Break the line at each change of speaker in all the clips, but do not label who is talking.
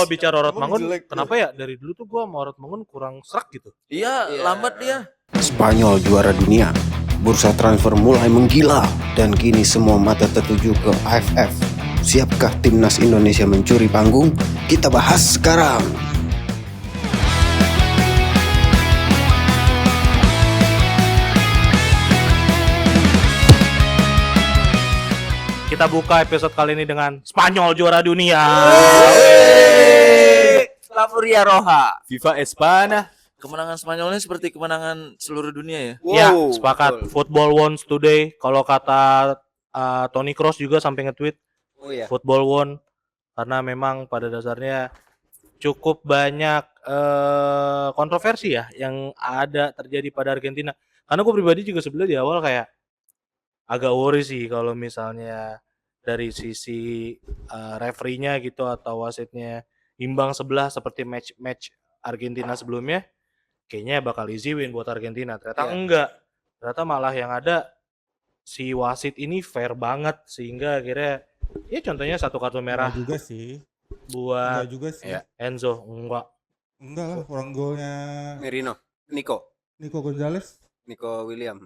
kalau bicara Rotmangun,
jelek
kenapa ya dari dulu tuh gue sama Rotmangun kurang serak gitu.
Iya, lambat dia.
Spanyol juara dunia, bursa transfer mulai menggila, dan kini semua mata tertuju ke AFF. Siapkah timnas Indonesia mencuri panggung? Kita bahas sekarang.
Kita buka episode kali ini dengan Spanyol juara dunia.
La Furia Roja.
Viva Espana.
Kemenangan Spanyol ini seperti kemenangan seluruh dunia ya.
Ya, sepakat. Football won today. Kalau kata Toni Kroos juga sampai nge-tweet, Football won, karena memang pada dasarnya cukup banyak kontroversi ya yang ada terjadi pada Argentina. Karena gue pribadi juga sebenarnya di awal kayak agak worry sih kalau misalnya dari sisi referee-nya gitu atau wasitnya imbang sebelah seperti match Argentina sebelumnya, kayaknya bakal easy win buat Argentina. Ternyata enggak. Ternyata malah yang ada si wasit ini fair banget sehingga akhirnya ya contohnya satu kartu merah
juga sih.
Buat
juga sih.
Ya, Enzo enggak
Enggak lah, orang golnya
Nico
Gonzalez.
Nico Williams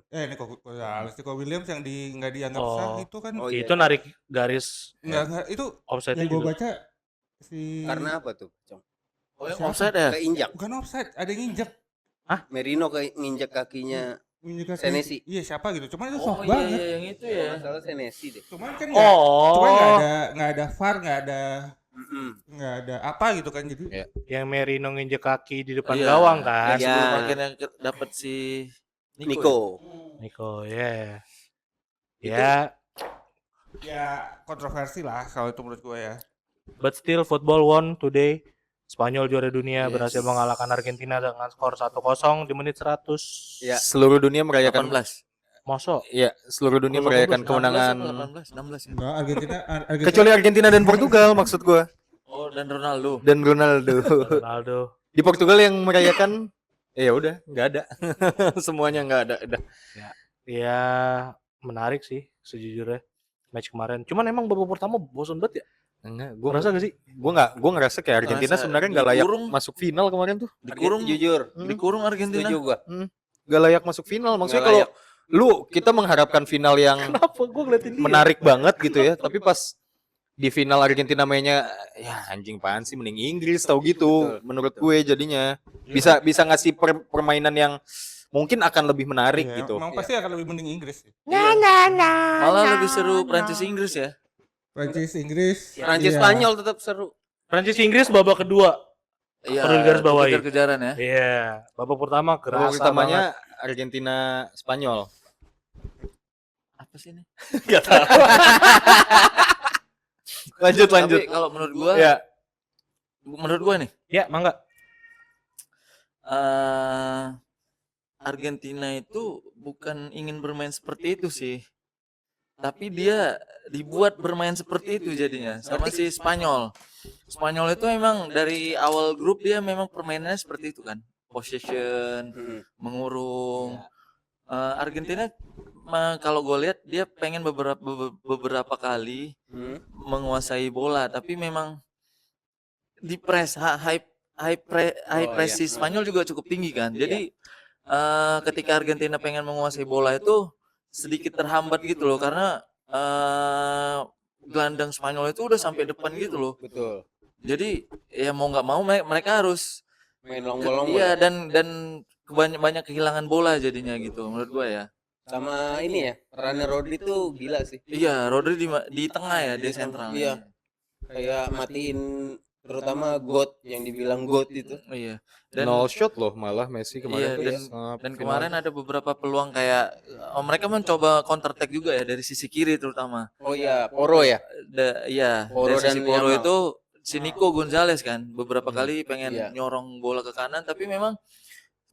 yang nggak dianggap sah itu kan.
Itu narik garis
Enggak itu
offside
yang gue
juga.
baca si
karena apa tuh, Cong?
Oh, yang offside ya?
Keinjak.
bukan offside, ada yang nginjek
Merino nginjek kakinya Senesi.
Iya, siapa gitu. Cuman itu
Oh
soft
iya,
banget.
yang itu ya.
Masalah Senesi deh.
Cuman kan
Oh,
nggak ada VAR, nggak ada apa gitu kan, jadi
yang Merino nginjek kaki di depan
Iya.
gawang kan.
Yang sebelum akhirnya dapat si
Nico.
Niko, ya. Ya,
ya kontroversi lah kalau itu menurut gue ya.
but still football won today. Spanyol juara dunia
Yes.
berhasil mengalahkan Argentina dengan skor 1-0 di menit 100.
Ya. Seluruh dunia merayakan
18.
Mosok.
Iya, seluruh dunia
Kalau
merayakan
18,
kemenangan
16 ya.
Enggak, Argentina
kecuali Argentina dan Portugal maksud gua.
Oh, dan Ronaldo.
Dan Ronaldo.
Ronaldo.
Di Portugal yang merayakan ya udah, enggak ada. Semuanya enggak ada. Udah.
Ya, menarik sih sejujurnya match kemarin. Cuman emang babak pertama bosan banget ya.
Enggak,
Gua rasa gak sih?
gua ngerasa kayak Argentina
Ngerasa
sebenarnya enggak layak
dikurung.
masuk final kemarin tuh.
Dikurung,
Jujur.
dikurung Argentina.
Setuju gua.
Enggak layak masuk final. Maksudnya
Nggak
kalau kita mengharapkan final yang
Kenapa gua ngeliatin dia?
menarik banget gitu ya, tapi pas di final Argentina mainnya ya anjing apaan sih, mending Inggris tahu gitu. Menurut gue jadinya bisa ngasih permainan yang mungkin akan lebih menarik
Iya,
gitu.
emang pasti akan lebih mending Inggris sih.
Malah lebih seru Prancis Inggris ya.
Prancis Inggris,
Prancis
iya.
Spanyol tetap seru.
Prancis Inggris babak kedua.
Iya.
Perlu digarisbawahi.
Kejar-kejaran ya.
Iya, babak pertama
Babak
kerasa
pertamanya
banget.
Argentina Spanyol.
Apa sih ini?
Gak tahu.
Lanjut.
Tapi kalau menurut gua,
Ya,
nih,
Ya, mangga.
Argentina itu bukan ingin bermain seperti itu sih. Tapi dia dibuat bermain seperti itu jadinya sama si Spanyol. Spanyol itu memang dari awal grup dia memang permainannya seperti itu kan. Possession, mengurung. Argentina kalau gue lihat dia pengen beberapa kali menguasai bola, tapi memang di press high press si Spanyol juga cukup tinggi kan. Jadi ketika Argentina pengen menguasai bola itu sedikit terhambat gitu loh, karena gelandang Spanyol itu udah sampai depan gitu loh.
Betul.
Jadi ya mau nggak mau mereka harus
Main long-ball.
iya dan banyak kehilangan bola jadinya gitu menurut gua ya.
Sama ini ya, runner Rodri tuh gila sih.
Iya, Rodri di tengah ya, di sentral.
Iya. Kayak matiin terutama GOAT yang dibilang GOAT itu.
Iya. Dan
nol shot loh malah Messi kemarin.
iya,
tuh
dan
final.
kemarin ada beberapa peluang kayak mereka mencoba counter attack juga ya dari sisi kiri terutama.
Oh iya, Poro ya.
Iya,
Poro
dari sisi
dan
Poro
Yamal.
itu si Nico Gonzalez kan beberapa kali pengen
Iya.
nyorong bola ke kanan, tapi memang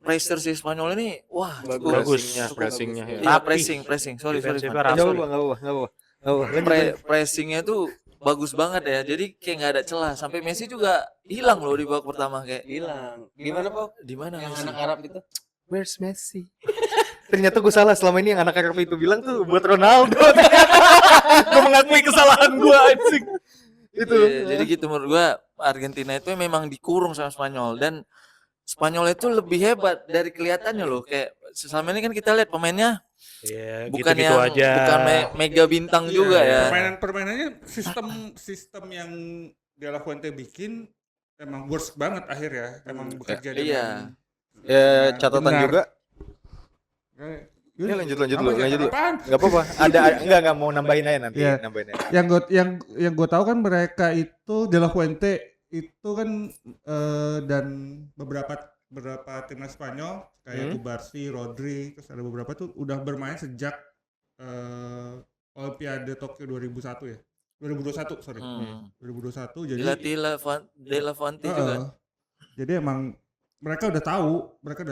pressure si Spanyol ini wah
Bagus.
Pressingnya ya.
Iya,
Rapi.
pressing. Sorry.
Defensifnya
Fan.
rapi.
Enggak apa.
Pressingnya tuh bagus banget ya. Jadi kayak nggak ada celah. Sampai Messi juga hilang loh di babak pertama kayak.
Hilang. Gimana, Pak?
Di mana
Yang
Messi?
anak Arab itu?
Where's Messi? Ternyata gue salah, selama ini yang anak Arab itu bilang tuh buat Ronaldo. Gue mengakui kesalahan gue anjing. Itu.
Iya, jadi gitu menurut gua Argentina itu memang dikurung sama Spanyol, dan Spanyol itu lebih hebat dari kelihatannya loh. Kayak selama ini kan kita lihat pemainnya
Iya,
bukan
gitu-gitu
yang
aja.
bukan mega bintang juga ya.
Permainannya sistem yang De La Fuente bikin emang worst banget akhirnya. Emang bekerja
Iya.
Ya catatan
benar.
juga.
Ya,
Lanjut
apa
dulu.
ya, apaan?
Enggak apa-apa. Enggak mau nambahin aja nanti,
Iya.
nambahin aja.
Yang gue tahu kan mereka itu De La Fuente itu kan dan beberapa timnas Spanyol kayak Cubarsí, Rodri, terus ada beberapa tuh udah bermain sejak Olimpiade Tokyo 2001 ya. 2021 sorry. 2021 jadi
Dilatih De La Fuente juga.
Jadi emang mereka udah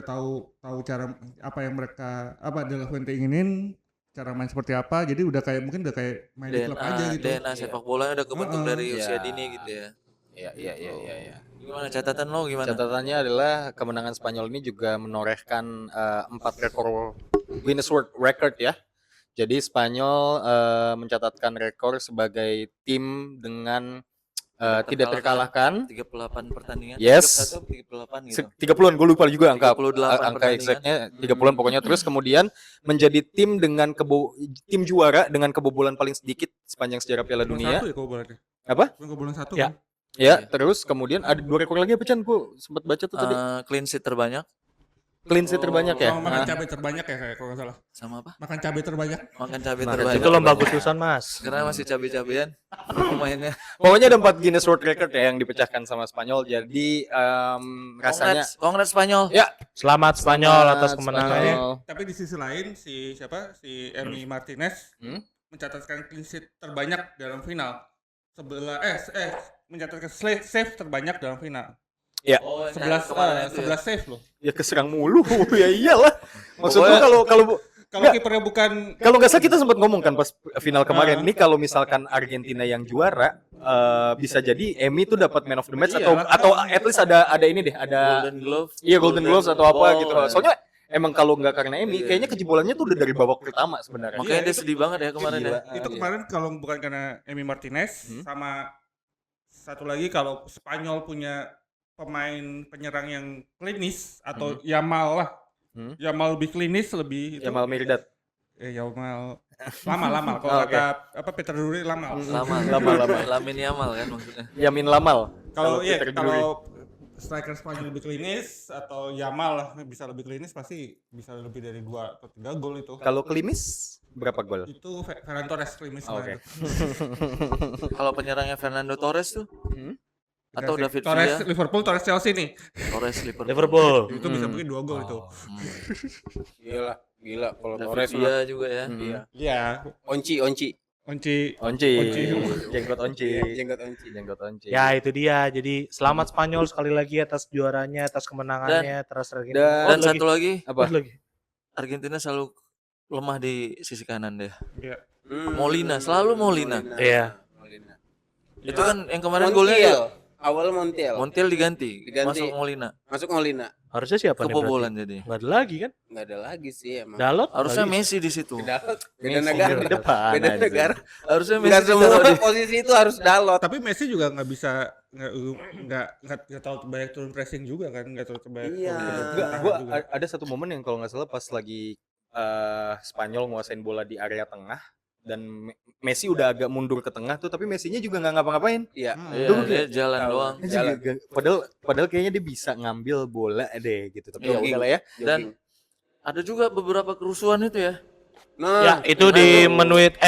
tahu cara apa yang De La Fuente inginin, cara main seperti apa. Jadi udah kayak mungkin udah kayak main di klub aja gitu.
DNA sepak bola udah kebentuk dari usia dini gitu ya.
Iya.
Gimana catatan lo gimana?
Catatannya adalah kemenangan Spanyol ini juga menorehkan 4 rekor Guinness World Record ya. Jadi Spanyol mencatatkan rekor sebagai tim dengan tidak terkalahkan
38 pertandingan.
Yes.
31, 38 gitu.
30-an, gue lupa juga angka
38
angka exactnya 30-an pokoknya. Terus kemudian menjadi tim dengan tim juara dengan kebobolan paling sedikit sepanjang sejarah Piala Dunia.
Satu ya kebobolannya.
Apa?
Kebobolan satu
Ya.
kan?
Ya, terus kemudian ada 2 rekor lagi apa Chan? Gue sempat baca tuh tadi.
Clean sheet terbanyak
Clean sheet terbanyak ya.
Sama makan cabai terbanyak ya kayak kalau nggak salah.
sama apa?
Makan cabai terbanyak.
Makan cabai
Makan
terbanyak.
Itu lomba khususan, Mas.
Karena masih cabai-cabean pemainnya.
Pokoknya ada 4 Guinness World Record ya yang dipecahkan sama Spanyol. Jadi rasanya
Congrats Spanyol.
ya
Selamat Spanyol atas kemenangannya.
Spanyol.
Tapi di sisi lain si Emi Martinez mencatatkan clean sheet terbanyak dalam final. Mencatatkan save terbanyak dalam final.
Ya,
Oh,
11 save loh.
ya keserang mulu. Ya iyalah. Maksudnya kalau
Kalau kipernya bukan
nggak salah kita sempat ngomong kan pas final kemarin nih kalau misalkan Argentina yang juara bisa jadi Emi tuh dapat man of the match atau at least ada ini deh, ada
Golden Glove.
iya Golden Gloves atau apa
Ball,
gitu.
ya.
Soalnya emang kalau nggak karena Emi kayaknya kejebolannya tuh udah dari babak pertama sebenarnya.
Makanya dia sedih banget ya kemarin ya.
itu kemarin kalau bukan karena Emi Martinez sama satu lagi kalau Spanyol punya pemain penyerang yang klinis atau Yamal lah. Yamal lebih klinis lebih itu.
Yamal Mirdad.
Yamal lama kalau kata Peter Drury lama.
Lama. Lamin Yamal kan maksudnya.
Yamin Lamal.
Kalau
Peter Drury.
kalau striker Spanyol lebih klinis atau Yamal lah bisa lebih klinis pasti bisa lebih dari 2 atau 3 gol itu.
Kalau klimis berapa gol?
Itu Ferran Torres klinis
Oke.
Kalau penyerangnya Fernando Torres tuh atau David
Torres
Villa.
Liverpool, Torres Chelsea nih.
Torres
Liverpool.
Itu bisa mungkin 2 gol itu.
Gila kalau
David
Torres
Villa juga ya.
Iya.
Onci
Onci. Jenggot Onci.
jenggot onci.
Ya itu dia. Jadi selamat Spanyol sekali lagi atas juaranya, atas kemenangannya, atas
Dan satu lagi,
Apa?
Argentina selalu lemah di sisi kanan deh.
Iya.
Molina, selalu Molina.
Iya.
Itu kan yang kemarin golnya
Awal Montiel.
Montiel diganti,
Diganti.
masuk Molina.
Harusnya siapa nih?
Kebobolan jadi.
Enggak ada lagi kan?
Nggak ada lagi sih emang.
Dalot
Harusnya
nggak bisa.
Messi di situ.
Beda negara.
di depan
Beda
aja.
negara.
Harusnya
Nggak
Messi
semua
ditaruh di
posisi itu harus Dalot.
Tapi Messi juga nggak bisa nggak terlalu banyak turun pressing juga kan, nggak terlalu banyak.
Iya.
Gua ada satu momen yang kalau nggak salah pas lagi Spanyol nguasain bola di area tengah dan Messi udah agak mundur ke tengah tuh, tapi Messi-nya juga nggak ngapa-ngapain.
Iya.
Iya, dia jalan doang.
Padahal kayaknya dia bisa ngambil bola deh gitu. Tapi ya
Jogging.
udahlah ya.
Dan ada juga beberapa kerusuhan itu ya.
Ya, itu di menit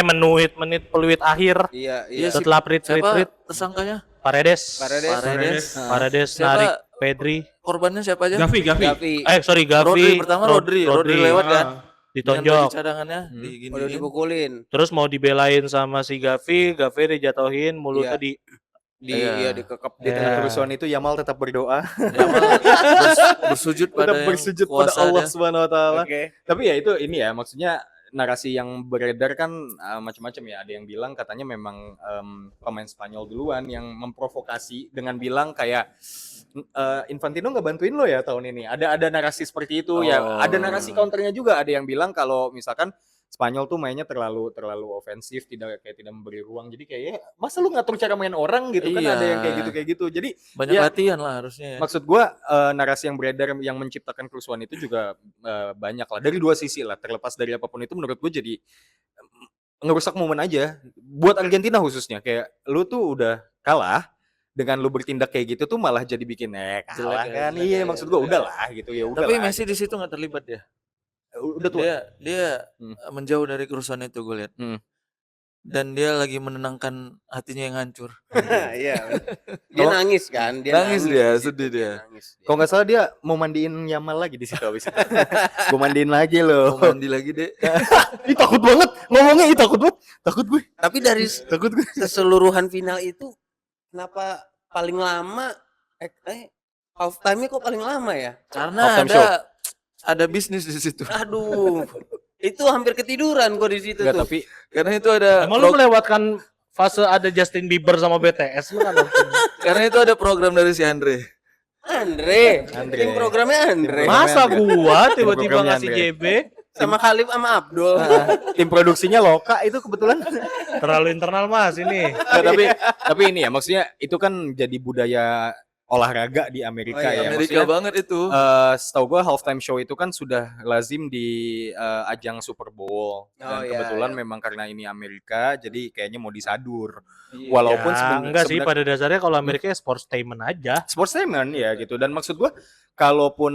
peluit akhir
Iya.
setelah prit
Siapa tersangkanya?
Paredes
Siapa?
narik Pedri.
Korbannya siapa aja?
Gavi.
Gavi.
Sorry
Rodri
Gavi.
pertama Rodri lewat kan. Dengan baju
ditonjok.
cadangannya
Udah
diginiin.
dipukulin.
Terus mau dibelain sama si Gavi dijatuhin, mulutnya
Iya.
Iya.
Dikekep.
Di tengah kerusuan itu Yamal tetap berdoa,
Yamal bersujud pada
tetap
yang
bersujud pada
kuasa
Allah
dia.
Subhanahu wa taala.
Oke.
Tapi ya itu ini ya maksudnya narasi yang beredar kan macam-macam ya. Ada yang bilang katanya memang pemain Spanyol duluan yang memprovokasi dengan bilang kayak Infantino nggak bantuin lo ya tahun ini. Ada narasi seperti itu ya.
Oh.
Ada narasi counternya juga. Ada yang bilang kalau misalkan Spanyol tuh mainnya terlalu ofensif, tidak memberi ruang. Jadi kayaknya masa lu ngatur cara main orang gitu kan, ada yang kayak gitu. Jadi
Banyak
ya,
latihan lah harusnya ya.
maksud gua narasi yang beredar yang menciptakan kerusuhan itu juga banyak lah dari dua sisi lah. Terlepas dari apapun itu menurut gua jadi ngerusak momen aja buat Argentina khususnya. Kayak lu tuh udah kalah dengan lu bertindak kayak gitu tuh malah jadi bikin kalah
Jelek ya,
kan.
jelek
Iya,
ya,
maksud gua
jelek.
udahlah gitu ya, udah.
Tapi Messi di situ nggak terlibat ya.
Udah tua.
Dia
Hmm.
menjauh dari kerusuhan itu gue lihat. Dan dia lagi menenangkan hatinya yang hancur.
Iya. Dia nangis kan?
Nangis dia,
di situ,
sedih dia.
nangis dia.
Kalau nggak salah dia mau mandiin Yamal lagi di situ habis itu. Gue mandiin lagi loh.
Mau mandi lagi deh.
Ih, takut banget ngomongnya, takut banget. Takut gue.
Tapi dari
Takut gue.
keseluruhan final itu kenapa paling lama half time-nya kok paling lama ya?
Karena
Halftime show.
ada bisnis di situ.
Aduh. Itu hampir ketiduran gua di situ
Enggak,
tuh.
tapi
Karena itu ada
Emang lu melewatkan fase ada Justin Bieber sama BTS lu kan?
karena itu ada program dari si Andre.
Andre. Tim programnya Andre.
Masa gua tiba-tiba
Programnya
ngasih
Andre.
JB
Sama Khalif sama Abdul.
tim produksinya Loka itu kebetulan.
terlalu internal Mas ini.
Nggak, tapi ini ya maksudnya itu kan jadi budaya olahraga di Amerika
Oh iya,
ya.
Amerika
Maksudnya,
banget itu.
setahu gue halftime show itu kan sudah lazim di ajang Super Bowl dan
iya,
kebetulan
iya.
memang karena ini Amerika jadi kayaknya mau disadur.
Iya.
Walaupun
Ya, enggak sih
sebenarnya
pada dasarnya kalau Amerika ya sportainment aja.
sportsman ya gitu, dan maksud gua kalaupun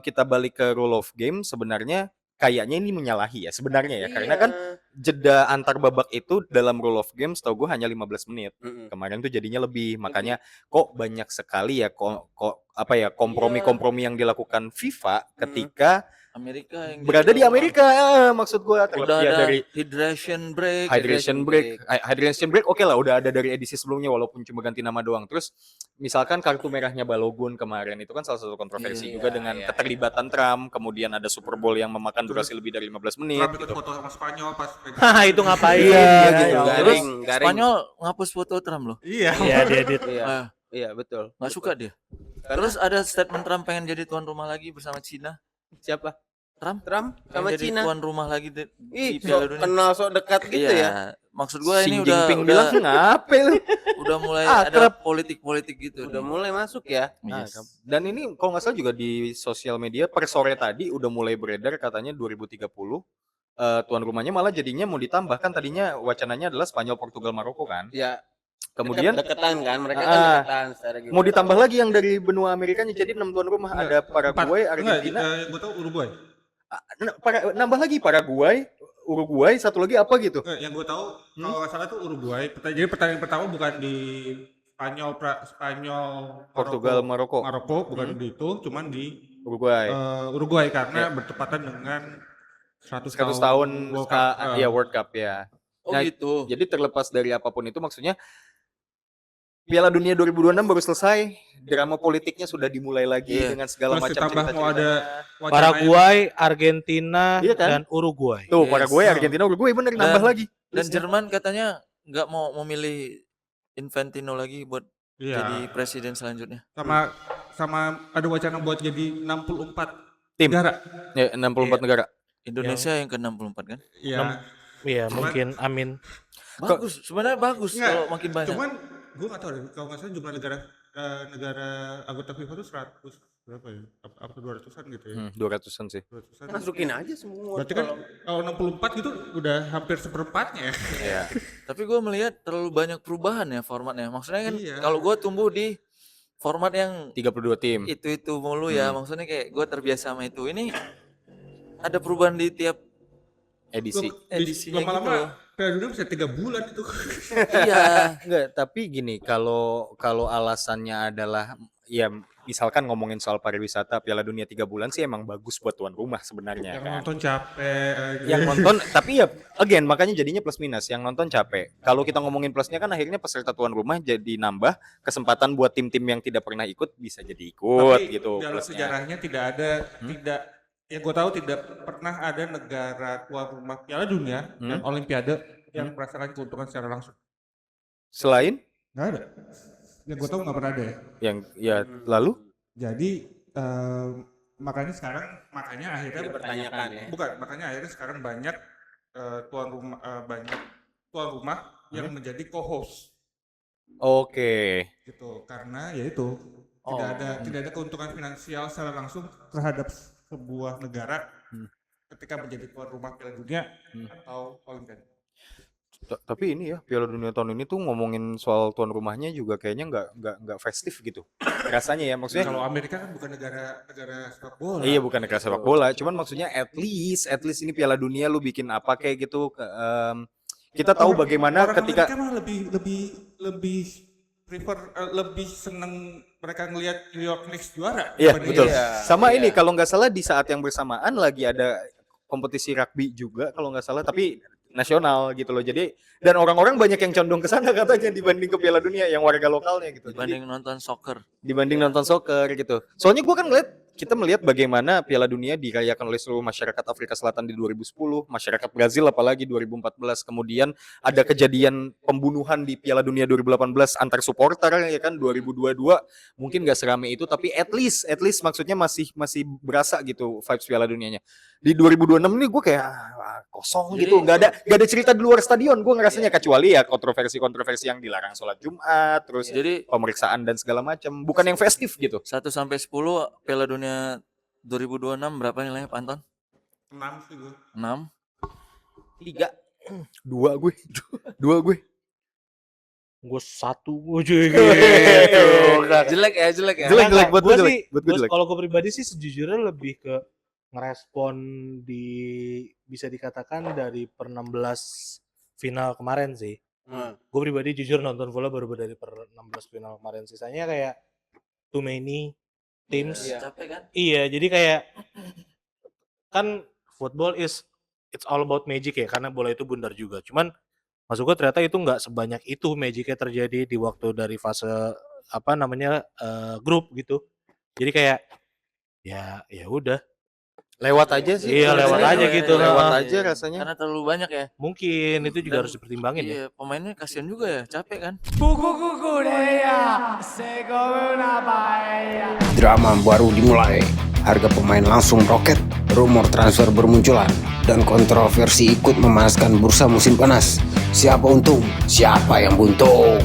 kita balik ke rule of game sebenarnya kayaknya ini menyalahi ya sebenarnya ya, karena kan jeda antar babak itu dalam rule of game setahu gua hanya 15 menit. Kemarin tuh jadinya lebih, makanya kok banyak sekali ya kok apa ya kompromi-kompromi yang dilakukan FIFA ketika
Amerika yang
berada di Amerika. Maksud gua
udah
terlepas ya
ada
dari
hydration break.
hydration break oke lah, udah ada dari edisi sebelumnya walaupun cuma ganti nama doang. Terus misalkan kartu merahnya Balogun kemarin itu kan salah satu kontroversi juga dengan keterlibatan Trump, kemudian ada Super Bowl yang memakan durasi lebih dari 15 menit
Trump ikut
gitu.
foto sama Spanyol pas
Hah, itu ngapain?
Iya,
Ya,
gitu.
ya Allah.
Terus
Garing.
Spanyol ngapus foto Trump loh.
iya.
Iya, dia edit.
Iya.
Ah,
Iya, betul.
nggak suka dia. Terus ada statement Trump pengen jadi tuan rumah lagi bersama Cina.
Siapa?
Trump
Trump sama
pengen jadi
Cina.
tuan rumah lagi di
Ih,
Piala
sok
Dunia.
kenal sok dekat gitu
Iya,
ya.
maksud gua
Xi
ini
Jinping
udah
bilang ngape lu?
udah mulai
Akrab.
ada politik-politik gitu.
Udah mulai masuk ya.
Yes.
Dan ini kalau nggak salah juga di sosial media per sore tadi udah mulai beredar katanya 2030 tuan rumahnya malah jadinya mau ditambah, kan tadinya wacananya adalah Spanyol, Portugal, Maroko kan.
Ya.
Kemudian
deketan kan, mereka kan
Ah,
deketan secara gitu.
mau ditambah lagi yang dari benua Amerikanya, jadi 6 tuan rumah. Ada Paraguay, Argentina,
Gue tau Uruguay.
nambah lagi Paraguay, Uruguay, satu lagi apa gitu.
Yang gue tahu kalau nggak salah tuh Uruguay. Jadi pertandingan pertama bukan di Spanyol,
Portugal, Maroko,
Maroko bukan di itu, cuman di
Uruguay.
Uruguay karena bertepatan dengan 100
100 tahun
World Cup.
ya World Cup ya.
Oh
Nah,
gitu.
Jadi terlepas dari apapun itu maksudnya Piala Dunia 2026 baru selesai, drama politiknya sudah dimulai lagi
Iya.
dengan segala
Terus
macam
ditambah mau ada
cerita-ceritanya.
Paraguay, Argentina,
Iya kan?
dan Uruguay.
Tuh,
Yes.
Paraguay, Argentina, Uruguay bener
Dan-
nambah lagi.
Dan Jerman katanya nggak mau memilih Infantino lagi buat
Iya.
jadi presiden selanjutnya.
sama ada wacana buat jadi 64
Tim.
negara.
Ya, 64 negara.
Indonesia yang ke-64 kan?
Iya.
Iya, mungkin amin.
Bagus, sebenarnya bagus
Nggak,
kalau makin banyak.
Cuman gue nggak tahu deh, kalau nggak salah jumlah negara anggota FIFA itu 100 berapa ya? Apa 200-an gitu ya?
200-an sih.
200-an.
Masukin aja semua.
Berarti kan kalau 64 gitu udah hampir seperempatnya.
Iya.
Tapi gue melihat terlalu banyak perubahan ya formatnya. Maksudnya kan
Iya.
kalau gue tumbuh di format yang
32 tim.
itu mulu ya. Maksudnya kayak gue terbiasa sama itu. Ini ada perubahan di tiap
Edisi.
edisinya gitu.
Lama-lama Piala Dunia bisa 3 bulan itu.
Iya.
Enggak, tapi gini, kalau alasannya adalah ya misalkan ngomongin soal pariwisata, Piala Dunia 3 bulan sih emang bagus buat tuan rumah sebenarnya
Yang
kan.
nonton capek.
Yang nonton tapi ya again makanya jadinya plus minus, yang nonton capek. Kalau kita ngomongin plusnya kan akhirnya peserta tuan rumah jadi nambah, kesempatan buat tim-tim yang tidak pernah ikut bisa jadi ikut
Tapi
gitu
dalam
plusnya.
sejarahnya tidak ada yang gue tahu tidak pernah ada negara tuan rumah Piala Dunia dan Olimpiade yang merasakan keuntungan secara langsung.
Selain
Nggak ada. Yang gue tahu nggak pernah ada ya.
yang ya lalu
Jadi makanya akhirnya
Dipertanyakan ya.
makanya akhirnya sekarang banyak banyak tuan rumah yang menjadi co-host
Oke.
gitu, karena ya itu tidak ada keuntungan finansial secara langsung terhadap sebuah negara ketika menjadi tuan rumah Piala Dunia atau Olimpiade.
Tapi ini ya Piala Dunia tahun ini tuh ngomongin soal tuan rumahnya juga kayaknya nggak festif gitu. Rasanya ya maksudnya.
Kalau Amerika kan bukan negara sepak bola.
Iya bukan negara sepak bola, cuman maksudnya at least ini Piala Dunia lu bikin apa kayak gitu. Kita tahu bagaimana
orang
ketika
Amerika mah lebih prefer lebih seneng mereka ngelihat New York Knicks juara.
Iya
dibanding-
betul.
Iya,
Sama
iya.
ini kalau nggak salah di saat yang bersamaan lagi ada kompetisi rugby juga kalau nggak salah, tapi nasional gitu loh. Jadi dan orang-orang banyak yang condong ke sana katanya dibanding ke Piala Dunia yang warga lokalnya gitu.
Dibanding nonton soccer.
Dibanding nonton soccer gitu. Soalnya gua kan kita melihat bagaimana Piala Dunia dirayakan oleh seluruh masyarakat Afrika Selatan di 2010, masyarakat Brazil apalagi 2014, kemudian ada kejadian pembunuhan di Piala Dunia 2018 antar supporter ya kan 2022, mungkin gak serame itu tapi at least maksudnya masih berasa gitu vibes Piala Dunianya. Di 2026 ini gue kayak kosong
Jadi-
gitu, gak ada cerita di luar stadion gue ngerasanya, kecuali ya kontroversi yang dilarang sholat Jumat, terus
Jadi
pemeriksaan dan segala macam, bukan yang festif gitu.
1 sampai 10 Piala Dunia 2026 berapa nilainya Pak Anton?
6 sih gue.
6.
3 dua gue
Gue 1 aja gitu.
Jelek ya.
Jelek buat gue
Gua
jelek
sih,
buat gue jelek.
kalau gue pribadi sih sejujurnya lebih ke ngerespon bisa dikatakan dari per 16 final kemarin sih. Gue pribadi jujur nonton bola baru dari per 16 final kemarin, sisanya kayak too many teams.
Capek kan?
Iya, jadi kayak kan football it's all about magic ya, karena bola itu bundar juga. Cuman maksud gue ternyata itu nggak sebanyak itu magicnya terjadi di waktu dari fase grup gitu. Jadi kayak ya udah.
Lewat aja sih.
Iya, lewat aja gitu.
Lewat aja rasanya.
Karena terlalu banyak ya.
Mungkin itu juga
Dan-
harus dipertimbangin ya.
Iya, pemainnya kasihan juga ya, capek kan?
Drama baru dimulai, harga pemain langsung roket, rumor transfer bermunculan, dan kontroversi ikut memanaskan bursa musim panas. Siapa untung? Siapa yang buntung?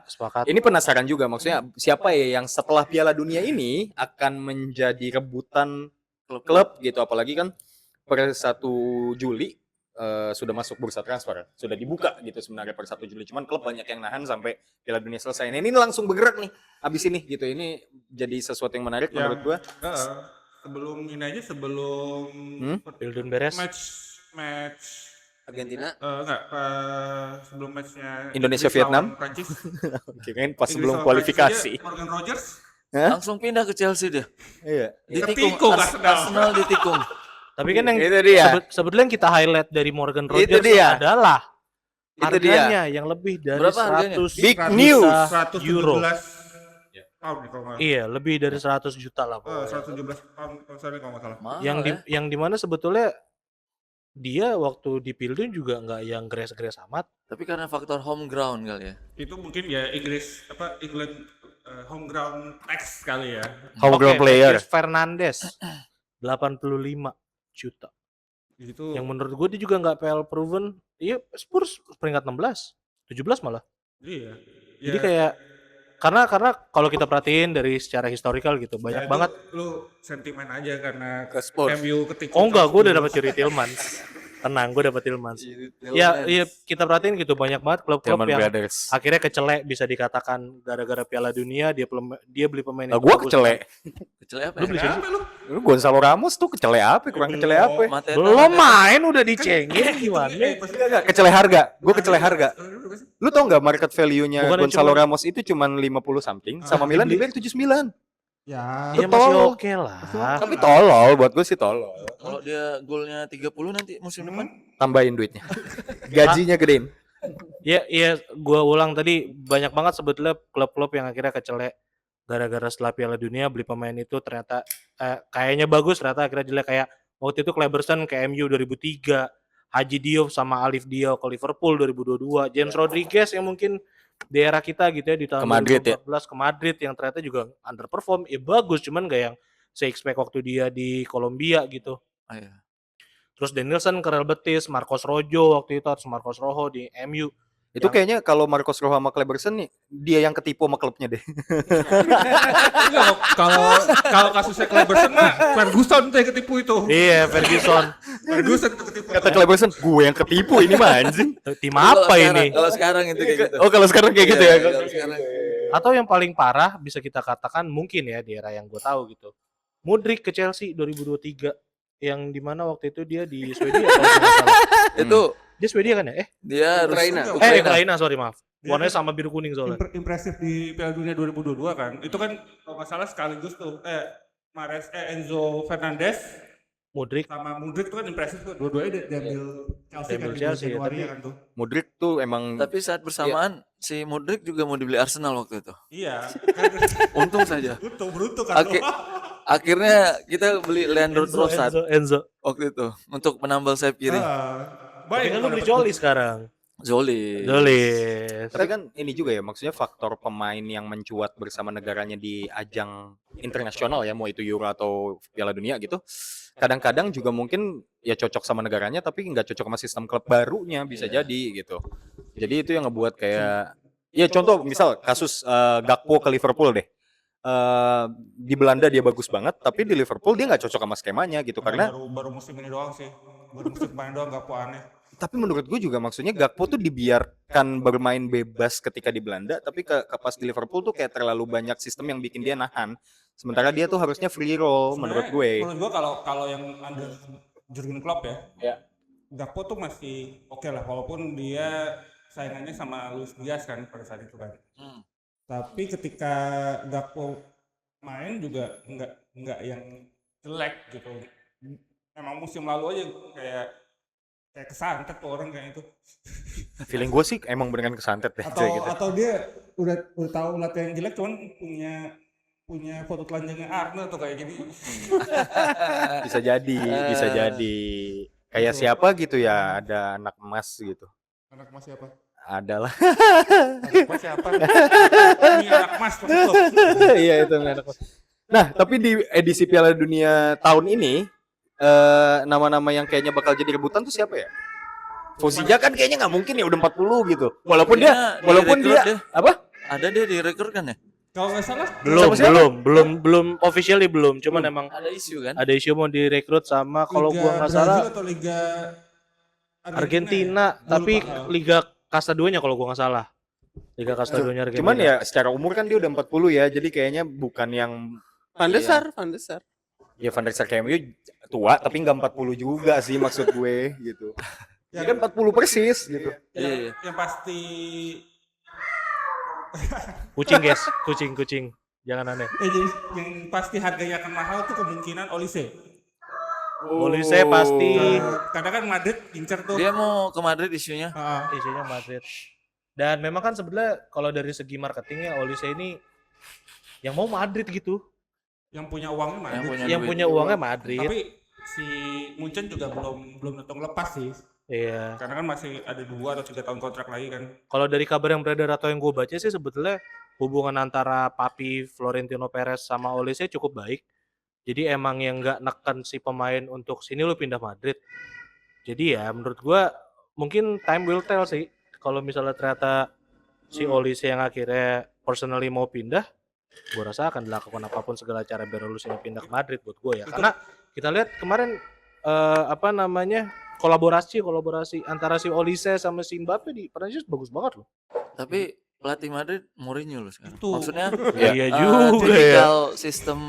Sepakat.
Ini penasaran juga maksudnya siapa ya yang setelah Piala Dunia ini akan menjadi rebutan klub gitu, apalagi kan per 1 Juli sudah masuk bursa transfer, sudah dibuka gitu sebenarnya per 1 Juli. Cuman klub banyak yang nahan sampai Piala Dunia selesai. Nah, ini langsung bergerak nih abis ini gitu. Ini jadi sesuatu yang menarik menurut gua.
Sebelum ini aja, sebelum
Pildun beres.
match
Argentina.
enggak, sebelum matchnya
Indonesia
Inggris
Vietnam.
lawan Prancis.
Kirain pas
Inggris
sebelum
lawan
kualifikasi.
Prancis aja, Morgan Rogers
Langsung pindah ke Chelsea dia.
Iya.
Ditikung,
Ketikung, Arsenal.
Arsenal ditikung.
Tapi kan yang
Itu dia.
sebetulnya yang kita highlight dari Morgan
Itu
Rogers
dia.
adalah
Itu dia.
harganya yang lebih dari
Berapa harganya?
100
Big
juta
news.
117
euro.
pound nih kalau nggak
Iya, lebih dari 100 juta lah pokoknya.
117 pound kalau nggak salah.
Mahal
yang
ya.
yang dimana sebetulnya dia waktu di Pildun juga nggak yang gres-gres amat.
Tapi karena faktor home ground kali ya.
Itu mungkin ya England home ground tax kali ya.
Homegrown
Oke,
player.
Matheus Fernandes 85 juta.
Itu
Yang menurut gue dia juga nggak PL proven. Iya, Spurs peringkat 16, 17 malah.
iya.
Jadi
Ya,
kayak karena kalau kita perhatiin dari secara historical gitu, banyak
ya itu
banget.
lu sentimen aja karena
Ke Spurs.
MU ketika
Oh enggak, gue udah dapat Yuri Tillmans. Tenang, gue dapat Tillmans. Ya, iya kita perhatiin gitu, banyak banget klub-klub
Tillman
yang
Brothers.
akhirnya kecelek bisa dikatakan gara-gara Piala Dunia dia beli pemain
Nah,
yang
gua
bagus.
kecelek.
Kecil apa
Lu beli
ya?
siapa?
lu?
Gonzalo Ramos tuh kecelek apa? Kurang kecelek apa?
Mateta,
Belum
Mateta.
main udah dicengin gimana?
Enggak, kecelek harga. Gue kecelek harga. Lu tau nggak market value-nya
Bukannya
Gonzalo
cuma-
Ramos itu cuma 50 something, sama Milan
dibeli.
dibayar 79.
Ya.
Ya masih
Tolol.
oke lah.
Tapi tolol, buat gue sih tolol.
Kalau dia golnya 30 nanti musim depan.
Tambahin duitnya. Gajinya gedein.
Ya, gua ulang tadi banyak banget sebetulnya klub-klub yang akhirnya kecelek gara-gara setelah Piala Dunia beli pemain itu ternyata kayaknya bagus, ternyata akhirnya jelek, kayak waktu itu Kleberson ke MU 2003, Haji Diop sama Alif Diop ke Liverpool 2022, James Rodriguez yang mungkin di era kita gitu ya di tahun
Ke Madrid
2014 ke Madrid yang ternyata juga underperform, ya bagus cuman gak yang se-expect waktu dia di Kolombia gitu.
Iya.
Terus Danielson ke Real Betis, Marcos Rojo waktu itu atau Marcos Rojo di MU.
Itu
Yang-
kayaknya kalau Marcos Rojo sama Kleberson nih, dia yang ketipu sama klubnya deh.
Enggak, kalau kasusnya Kleberson mah Ferguson tuh yang ketipu itu.
Iya, Ferguson.
Ferguson tuh ketipu.
Kata Kleberson, gue yang ketipu ini mah anjing.
Tim apa ini?
Kalau sekarang itu kayak gitu.
Oh kalau sekarang kayak gitu
Iya,
ya.
kalau sekarang.
Atau yang paling parah bisa kita katakan mungkin ya di era yang gue tahu gitu. Mudryk ke Chelsea 2023 yang dimana waktu itu dia di Swedia kalau nggak salah.
Itu
Dia Swedia kan ya?
dia harus
Ukraina, sorry maaf.
Dia
Warnanya
kan
sama biru kuning soalnya.
impresif di Piala Dunia 2022 kan. Itu kan kalau nggak salah sekaligus tuh Enzo Fernandez
Mudryk
sama Mudryk itu kan impresif tuh. Dua-duanya diambil Chelsea kan di
Chelsea,
Januari
tapi-
kan tuh.
Mudryk tuh emang
tapi saat bersamaan si Mudryk juga mau dibeli Arsenal waktu itu.
Iya. Kan
Untung saja.
beruntung kan.
Oke. Akhirnya kita beli Leandro Trossard
Enzo.
waktu itu untuk menambal sayap kiri.
Tapi
Baik
kan lu beli Joli sekarang.
Zoli.
tapi kan ini juga ya maksudnya faktor pemain yang mencuat bersama negaranya di ajang internasional ya mau itu Euro atau Piala Dunia gitu. Kadang-kadang juga mungkin ya cocok sama negaranya tapi nggak cocok sama sistem klub barunya bisa jadi gitu. Jadi itu yang ngebuat kayak ya contoh misal kasus Gakpo ke Liverpool deh. Di Belanda dia bagus banget tapi di Liverpool dia nggak cocok sama skemanya gitu karena
baru musim ini doang sih. Baru musim kemarin doang gak aneh.
tapi menurut gue juga maksudnya Gakpo tuh dibiarkan bermain bebas ketika di Belanda tapi ke pas di Liverpool tuh kayak terlalu banyak sistem yang bikin dia nahan sementara dia tuh harusnya free roll menurut gue.
Menurut gue kalau yang under Jurgen Klopp ya. Gakpo tuh masih oke lah walaupun dia saingannya sama Luis Diaz kan pada saat itu kan. Tapi ketika Gakpo main juga enggak yang jelek gitu. Emang musim lalu aja kayak kesantet tuh orang kayak itu.
Feeling gue sih emang beneran kesantet deh kayak gitu.
Atau dia udah tahu latihan jelek cuman punya foto telanjangnya Arnold tuh kayak gini.
Bisa jadi kayak siapa gitu ya ada anak emas gitu.
Anak emas siapa?
Adalah.
Anak emas siapa? Ini anak emas tuh.
Iya itu anak emas. Nah, tapi di edisi Piala Dunia tahun ini nama-nama yang kayaknya bakal jadi rebutan tuh siapa ya? Fozija kan kayaknya nggak mungkin ya udah 40 gitu. Walaupun dia apa?
Ada dia direkrut kan ya?
Kalau nggak salah
Belum officially belum, cuman emang
Ada isu kan?
ada isu mau direkrut sama kalau
Liga
gua nggak
Brazil
salah
atau Liga
Argentina,
ya?
tapi
Gua lupa.
Liga Kasta 2-nya kalau gua nggak salah. Liga Kasta 2-nya Argentina.
Cuman ya secara umur kan dia udah 40 ya. Jadi kayaknya bukan yang
Van der Sar.
ya Van der Sar kayak MU tua tapi nggak 40 juga sih maksud gue gitu. Ya kan 40 persis gitu.
Iya.
Yang pasti
Kucing guys, kucing. Jangan aneh.
jadi yang pasti harganya akan mahal tuh kemungkinan Olise.
Olise pasti
Karena kan Madrid incer tuh.
Dia mau ke Madrid isunya.
isinya Madrid. Dan memang kan sebenarnya kalau dari segi marketingnya Olise ini yang mau Madrid gitu.
Yang punya uangnya Madrid.
Yang punya uangnya Madrid.
Tapi si Munchen juga belum tentu lepas sih.
Iya.
Karena kan masih ada 2 atau 3 tahun kontrak lagi kan.
Kalau dari kabar yang beredar atau yang gue baca sih sebetulnya hubungan antara Papi Florentino Perez sama Olise cukup baik. Jadi emang yang nggak neken si pemain untuk sini lu pindah Madrid. Jadi ya menurut gue mungkin time will tell sih. Kalau misalnya ternyata si Olise yang akhirnya personally mau pindah, gue rasa akan dilakukan apapun segala cara biar Olise pindah ke Madrid buat gue ya. Karena kita lihat kemarin kolaborasi antara si Olise sama si Mbappe di Prancis bagus banget loh.
Tapi pelatih Madrid Mourinho loh sekarang.
Itu.
Maksudnya
Iya juga ya.
tipikal sistem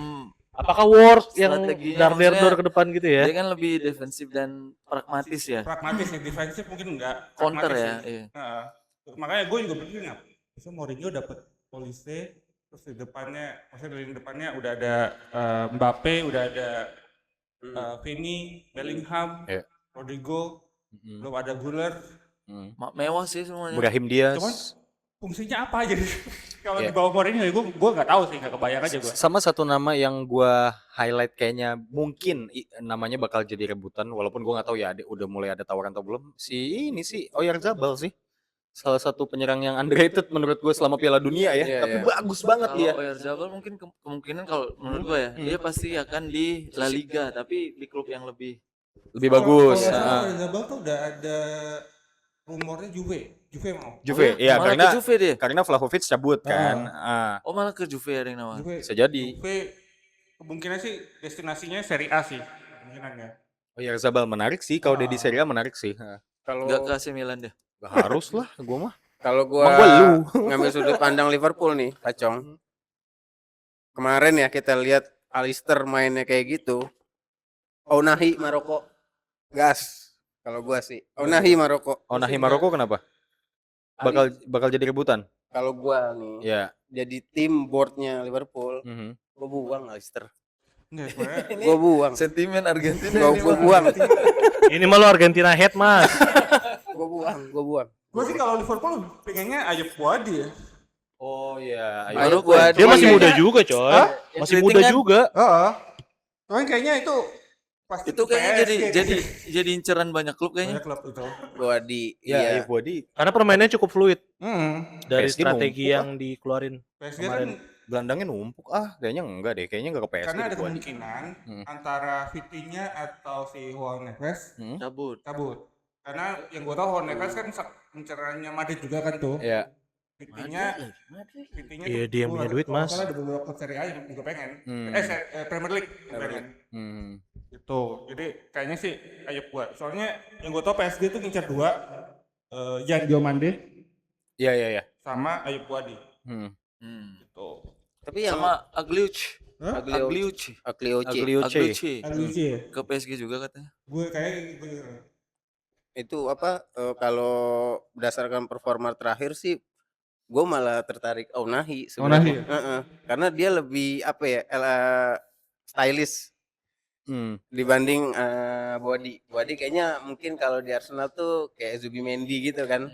Apakah Wars yang
strateginya
dar-der
maksudnya
ke depan gitu ya?
dia kan lebih defensif dan pragmatis ya.
Pragmatis ya, defensif mungkin enggak.
Counter
Pragmatis
ya.
sih.
Iya.
Heeh. Makanya gue juga berpikir nggak bisa Mourinho dapat Olise terus di depannya, maksudnya di depannya udah ada Mbappe, udah ada Vini, Bellingham,
Iya.
Rodrigo, belum ada Guller.
Mewah sih semuanya.
Brahim Diaz.
Cuman fungsinya apa jadi kalau
Iya.
di bawah Mourinho ya gue nggak tahu sih, nggak kebayang aja gue.
Sama satu nama yang gua highlight kayaknya mungkin namanya bakal jadi rebutan walaupun gua nggak tahu ya udah mulai ada tawaran atau belum. Ini sih Oyarzabal sih. Salah satu penyerang yang underrated menurut gue selama Piala Dunia ya.
Iya,
Tapi
iya.
bagus banget
Kalau
dia.
Oyarzabal mungkin kemungkinan kalau menurut gue ya, dia pasti akan di La Liga tapi di klub yang lebih
Lebih bagus.
Kalau
Heeh.
Oyarzabal tuh udah ada rumornya Juve mau.
Juve, ya
malah
karena
ke Juve dia.
karena Vlahovic cabut kan.
Oh malah ke Juve ada yang nawar.
Juve,
Bisa jadi.
Juve kemungkinan sih destinasinya Serie A sih kemungkinannya.
Oyarzabal menarik sih kalau dia di Serie A menarik sih. Heeh.
Kalau
Enggak ke AC Milan deh.
Gak harus lah gua mah.
kalau gua
Emang gua lu.
ngambil sudut pandang Liverpool nih, Kacong. Kemarin ya kita lihat Alistair mainnya kayak gitu. Ounahi Maroko gas. Kalau gua sih Ounahi Maroko.
Onahi Maroko kenapa? Bakal jadi rebutan.
Kalau gua nih
Ya.
jadi tim boardnya Liverpool,
Mhm.
gua buang Alistair.
Enggak, sebenarnya
Gua buang.
Sentimen Argentina
Gua buang.
Ini mah lo Argentina head, Mas.
Gua buang.
gue sih kalau Liverpool pengennya Ayub Buadi ya.
Oh iya,
Ayo
Maroko
gua
Dia masih
Kayaknya-
muda juga, coy.
Hah?
Masih
Yang
muda
keriting kan?
juga.
Heeh. Soalnya kayaknya itu pasti
itu kayaknya
PSG.
jadi inceran banyak klub
banyak
kayaknya.
klub itu.
Gua di
ya
iya.
Body
Karena permainannya cukup fluid dari
PSG
strategi
numpuk,
yang dikeluarin.
PSG
Kemarin.
kan
gelandangnya numpuk kayaknya enggak deh, kayaknya enggak ke PSG.
karena ada
deh, Body.
kemungkinan
Hmm.
antara Vitinha atau si Juan Neves
Cabut.
cabut. Karena yang gue tahu Juan Neves kan incerannya Madrid juga kan tuh.
Iya.
Vitinha
Iya, dia yang punya duit, Mas.
Kalau ada beberapa klub Serie A yang juga pengen.
Hmm.
Premier League pengen.
Hmm.
Gitu. Jadi kayaknya sih Ayub buat. Soalnya yang gue tahu PSG tuh ngincar dua, Yan Diomande
Iya, iya, iya.
sama Ayub Buadi.
Hmm.
Gitu.
Tapi yang
Sama Agliuch.
Hah?
Agliuch.
Aglioche
Aglioche.
Aguici ya?
Ke PSG juga katanya.
Gue kayak
itu apa kalau berdasarkan performa terakhir sih gue malah tertarik Ounahi sebenarnya.
Ounahi.
Karena dia lebih apa ya stylish
Hmm.
dibanding Body kayaknya mungkin kalau di Arsenal tuh kayak Zubimendi gitu kan.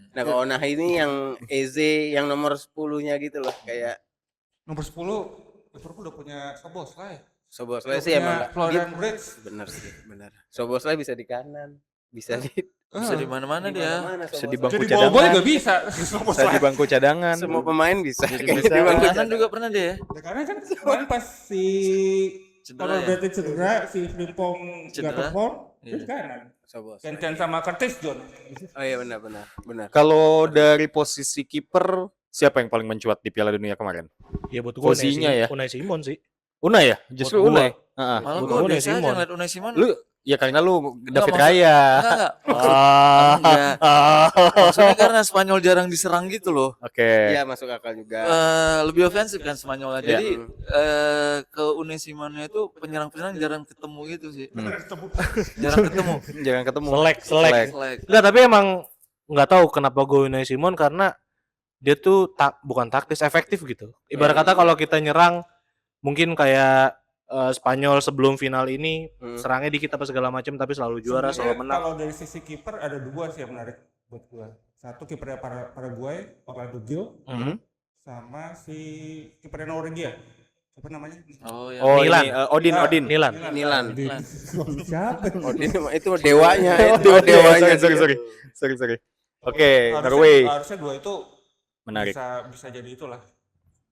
Nah kalau Ounahi ini yang Eze yang nomor 10-nya gitu loh kayak
nomor 10 Liverpool udah punya Szoboszlai.
Szoboszlai sih emang
Florian
dia-
Wirtz.
bener sih bener. Szoboszlai bisa di kanan, bisa di
Bisa di mana-mana dia.
mana-mana
Bisa di
Szoboszlai.
bangku
Jadi bola
cadangan.
juga bisa.
Bisa di bangku cadangan.
Semua pemain bisa.
Jadi
Kayaknya
bisa.
di bangku
Kanan juga pernah dia ya.
Ya, karena kan kemarin pas si
Cedera
Conor
ya?
Berarti cedera, si Frimpong nggak
Cedera.
perform,
Iya.
dia di kanan.
Szoboszlai.
Gantian sama Curtis John.
Oh iya benar.
Kalau dari posisi kiper, siapa yang paling mencuat di Piala Dunia kemarin?
Ya buat gue
Posisinya ya.
Unai Simon sih.
Unai ya? Justru
Buat gua.
Unai. Heeh.
Malah
Buat
gue
Unai
biasa aja
Simon.
ngeliat Unai Simon.
Lu ya karena lu David
maksud-
Raya.
Enggak.
Ah,
Enggak. Maksudnya karena Spanyol jarang diserang gitu loh.
Oke.
Iya masuk akal juga.
Lebih ofensif kan Spanyolnya.
Iya.
Jadi ke Unai Simonnya itu penyerang-penyerang jarang ketemu gitu sih. Jarang ketemu.
Jangan ketemu.
selek.
Like.
Enggak, tapi emang nggak tahu kenapa gue Unai Simon karena dia tuh bukan taktis, efektif gitu. Ibarat kata kalau kita nyerang mungkin kayak Spanyol sebelum final ini serangnya dikit apa segala macam tapi selalu juara,
Sebenarnya
selalu menang.
Kalau dari sisi kiper ada dua sih yang menarik buat gua. Satu kipernya Paraguay, Orlando Gil,
Mhm.
sama si kipernya Norwegia. Siapa namanya?
Oh ya.
Oh,
Milan.
ini Odin.
Nilan.
Nilan.
Siapa?
Itu dewanya, itu
Oh,
dewanya.
sorry. Oke, Norway.
Harusnya dua itu
Menarik.
bisa jadi itulah.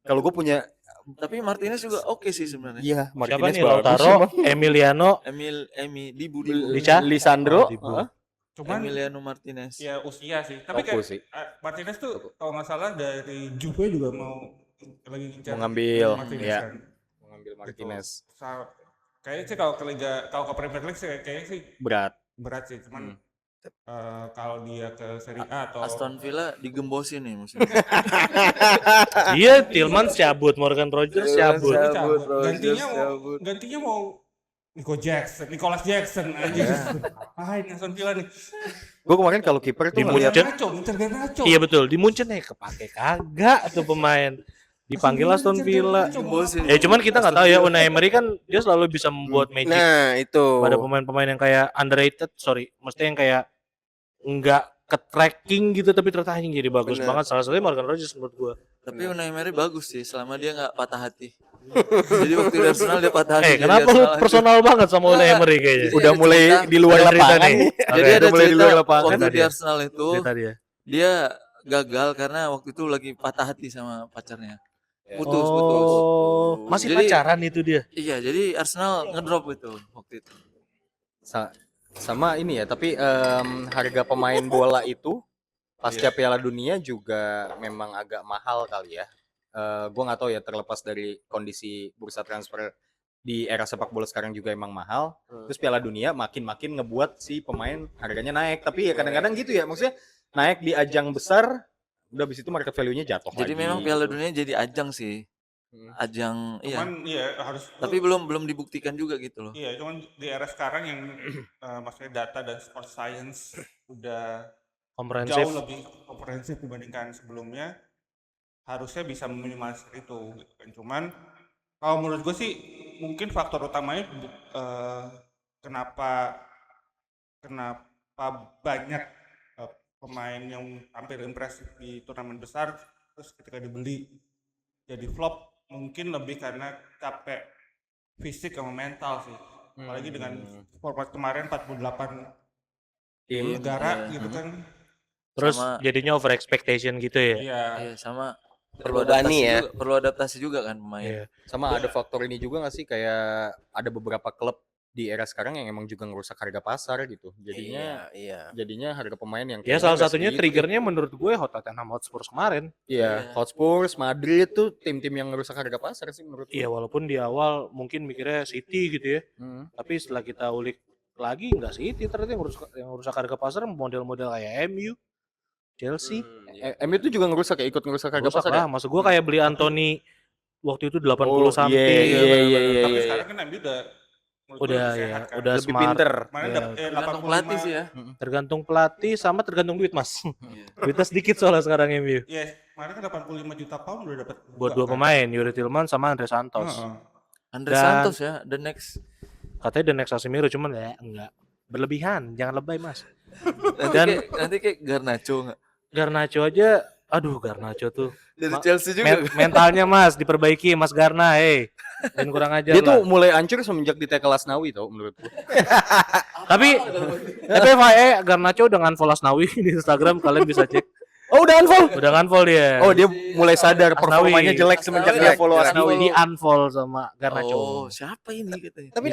Kalau gue punya
Tapi Martinez juga oke sih sebenarnya.
iya,
Siapa
Martinez
nih?
bagus
Lautaro,
sih, Bang.
Emiliano,
Dibu.
Licha?
Lisandro.
Oh, Dibu.
Heeh.
Cuman
Emiliano Martinez.
ya usia sih. Tapi
Oku
kayak
sih.
Martinez tuh kalau nggak salah dari Juve juga mau lagi ngincar
Mau ngambil,
Martinez
ya.
kan.
Mengambil
Gitu.
Martinez.
Kayaknya sih kalau ke Premier League sih kayaknya sih
Berat.
berat sih. Cuman kalau dia ke Serie A atau
Aston Villa digembosin nih musim.
Dia Tillmans cabut, Morgan Rogers cabut.
Dia
Cabut,
cabut.
Rodgers
Gantinya mau Nicolas Jackson aja. Ah, ini Aston Villa nih.
Gue kemarin kalau kiper tuh
Di
ngeliat
Munchen.
Garnacho.
Iya betul, di Munchen kepake kagak tuh pemain. Dipanggil Aston Villa.
Gembosin.
Ya cuman kita nggak tahu ya, Unai Emery kan dia selalu bisa membuat magic
Nah, itu.
pada pemain-pemain yang kayak underrated, maksudnya yang kayak nggak ke tracking gitu tapi ternyata anjing jadi bagus
Bener.
banget. Salah satunya Morgan Rogers menurut gua.
Tapi Unai Emery bagus sih selama dia nggak patah hati. Jadi waktu di Arsenal dia patah hati. jadi
Kenapa lu
Arsenal hancur.
personal banget sama Unai Emery kayaknya?
Jadi
Udah
ada
mulai
cerita-
di luar
Ada cerita
lapangan
nih.
nih.
Oke.
Jadi ada
Udah mulai di
cerita
luar lapangan
waktu
tadi
di
ya.
Arsenal itu
Cerita dia.
dia gagal karena waktu itu lagi patah hati sama pacarnya. Putus.
Masih
Jadi-
pacaran itu dia.
Iya, jadi Arsenal ngedrop itu waktu itu.
Sama ini ya, tapi harga pemain bola itu pasca Piala Dunia juga memang agak mahal kali ya. Gue nggak tahu ya, terlepas dari kondisi bursa transfer di era sepak bola sekarang juga emang mahal. Terus Piala Dunia makin ngebuat si pemain harganya naik. Tapi ya kadang-kadang gitu ya, maksudnya naik di ajang besar, udah habis itu market value-nya jatuh
Jadi
lagi.
memang Piala Dunia jadi ajang sih.
Hmm.
Ajang iya.
Cuman iya harus.
Tapi belum dibuktikan juga gitu loh.
Iya, cuman di era sekarang yang maksudnya data dan sport science udah
Komprehensif.
jauh lebih komprehensif dibandingkan sebelumnya, harusnya bisa meminimalisir itu gitu kan. Cuman kalau menurut gue sih mungkin faktor utamanya kenapa banyak pemain yang tampil impresif di turnamen besar terus ketika dibeli jadi flop, mungkin lebih karena capek fisik sama mental sih. Apalagi dengan format kemarin 48
Tim.
negara
Iya.
gitu kan.
Terus
Sama-
jadinya over expectation gitu ya.
Iya.
Iya, sama
Terbebani ya.
perlu adaptasi juga kan pemain.
Iya.
Sama ada faktor ini juga nggak sih, kayak ada beberapa klub di era sekarang yang emang juga ngerusak harga pasar gitu.
Iya.
Jadinya harga pemain yang
Ya
kayaknya
salah
nggak
satunya
segitu.
triggernya menurut gue Tottenham Hotspur kemarin.
Iya,
Iya.
Hotspur, Madrid tuh tim-tim yang ngerusak harga pasar sih menurut gue.
Iya walaupun di awal mungkin mikirnya City gitu ya. Tapi setelah kita ulik lagi nggak City ternyata yang rusak harga pasar model-model kayak MU, Chelsea.
MU tuh juga ngerusak ya, ikut ngerusak harga
Rusak
pasar
lah.
ya?
Maksud gue kayak beli Anthony waktu itu 80
Oh,
something.
iya.
Tapi sekarang kan MU udah menurut gue
Udah
lebih
ya,
sehat kan.
udah
Lebih
smart.
pinter.
Kemarin
Ya.
dapet
Tergantung pelatih sih ya.
Tergantung pelatih sama tergantung duit mas.
Iya.
Duitnya sedikit soalnya sekarang MU.
Iya, kemarin kan 85 juta pound udah dapat
Buat dua pemain, Yuri Tillman sama Andre Santos.
Andre
Dan-
Santos ya, the next.
Katanya the next Casemiro cuman ya enggak. Berlebihan, jangan lebay mas.
Nanti kayak Garnacho nggak?
Garnacho aja, aduh Garnacho tuh.
Dari
Ma-
Chelsea juga.
Mentalnya mas diperbaiki mas Garna, jangan kurang ajar
Dia
lah.
tuh mulai hancur semenjak di tackle Asnawi tau menurut gue.
Tapi FYI Garnacho udah unfollow Asnawi di Instagram, kalian bisa cek.
Oh, udah unfollow.
Udah unfollow dia.
Oh, dia mulai sadar
Asnawi.
performanya jelek semenjak dia follow Asnawi.
Di unfollow sama Garnacho.
Oh, siapa ini katanya?
Tapi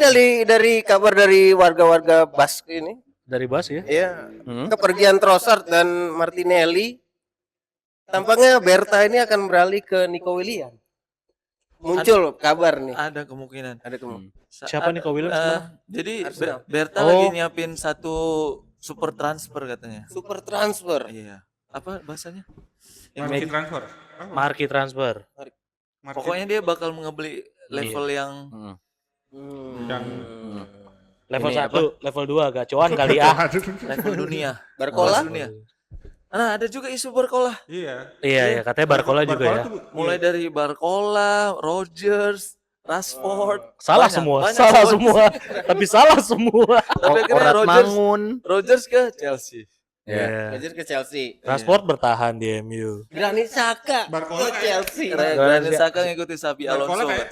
dari kabar dari warga-warga Bask ini,
Dari Bas ya.
ya
Hmm?
kepergian Trossard dan Martinelli, tampaknya Berta ini akan beralih ke Nico Williams. Muncul kabar nih.
Ada kemungkinan.
Ada kemungkinan.
Siapa Nico Williams sebenarnya?
Jadi
Arsenal.
Berta
Oh.
lagi nyiapin satu super transfer katanya.
Super transfer.
Iya. Apa bahasanya?
Market transfer.
Market transfer.
Market
Pokoknya dia bakal mengebeli level yang
yang
Level
Ini
1, level 2 gacoan kali ya.
level dunia.
Barcola?
Kelas dunia. Nah, ada juga isu Barcola.
iya.
Iya, katanya Barcola juga ya.
tuh,
Mulai dari Barcola, Rogers, Rashford.
Salah
Banyak,
semua,
banyak
salah
semua.
semua. Tapi salah semua.
Tapi akhirnya
Orat
Rogers,
Mangun.
Rogers ke Chelsea.
Ya.
Lanjut ke Chelsea.
Transport bertahan di MU.
Granit Xhaka
Barcola
ke
kayak-
Chelsea.
Granit Xhaka ngikutin Sabi
Barcola
Alonso.
kayak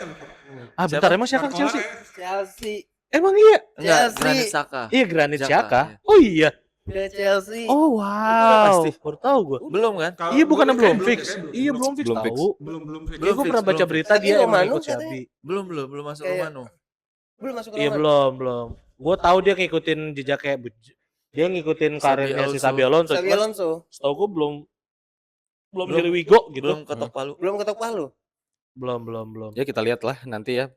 Ah, bentar emang siapa
Barcola
Chelsea?
kayak-
Chelsea
Emang iya?
Enggak,
Chelsea.
Granit Xhaka.
Iya Granit
Xhaka,
Xhaka.
iya.
Oh iya.
ke Chelsea.
Oh wow.
pasti.
Baru tahu gua.
Belum kan?
Kalau
Iya bukannya
kayak
belum fix.
kayak
Iya belum fix
Belum fix.
tahu.
belum fix.
Iya gua
fix,
pernah baca
belum
berita
fix.
dia
Tapi
emang
Romano
ikut
katanya-
Xabi.
Belum masuk
Kayak-
Romano.
Belum masuk
Iya
Romano.
belum. Gua tahu dia ngikutin jejak kayak dia ngikutin karirnya si
Alonso.
Xabi Alonso.
Xabi
Cuma
Alonso
setahu gua belum
Belum-
jadi Wigo gitu.
Belum ketok palu.
belum ketok palu.
Belum.
Ya kita lihat lah nanti ya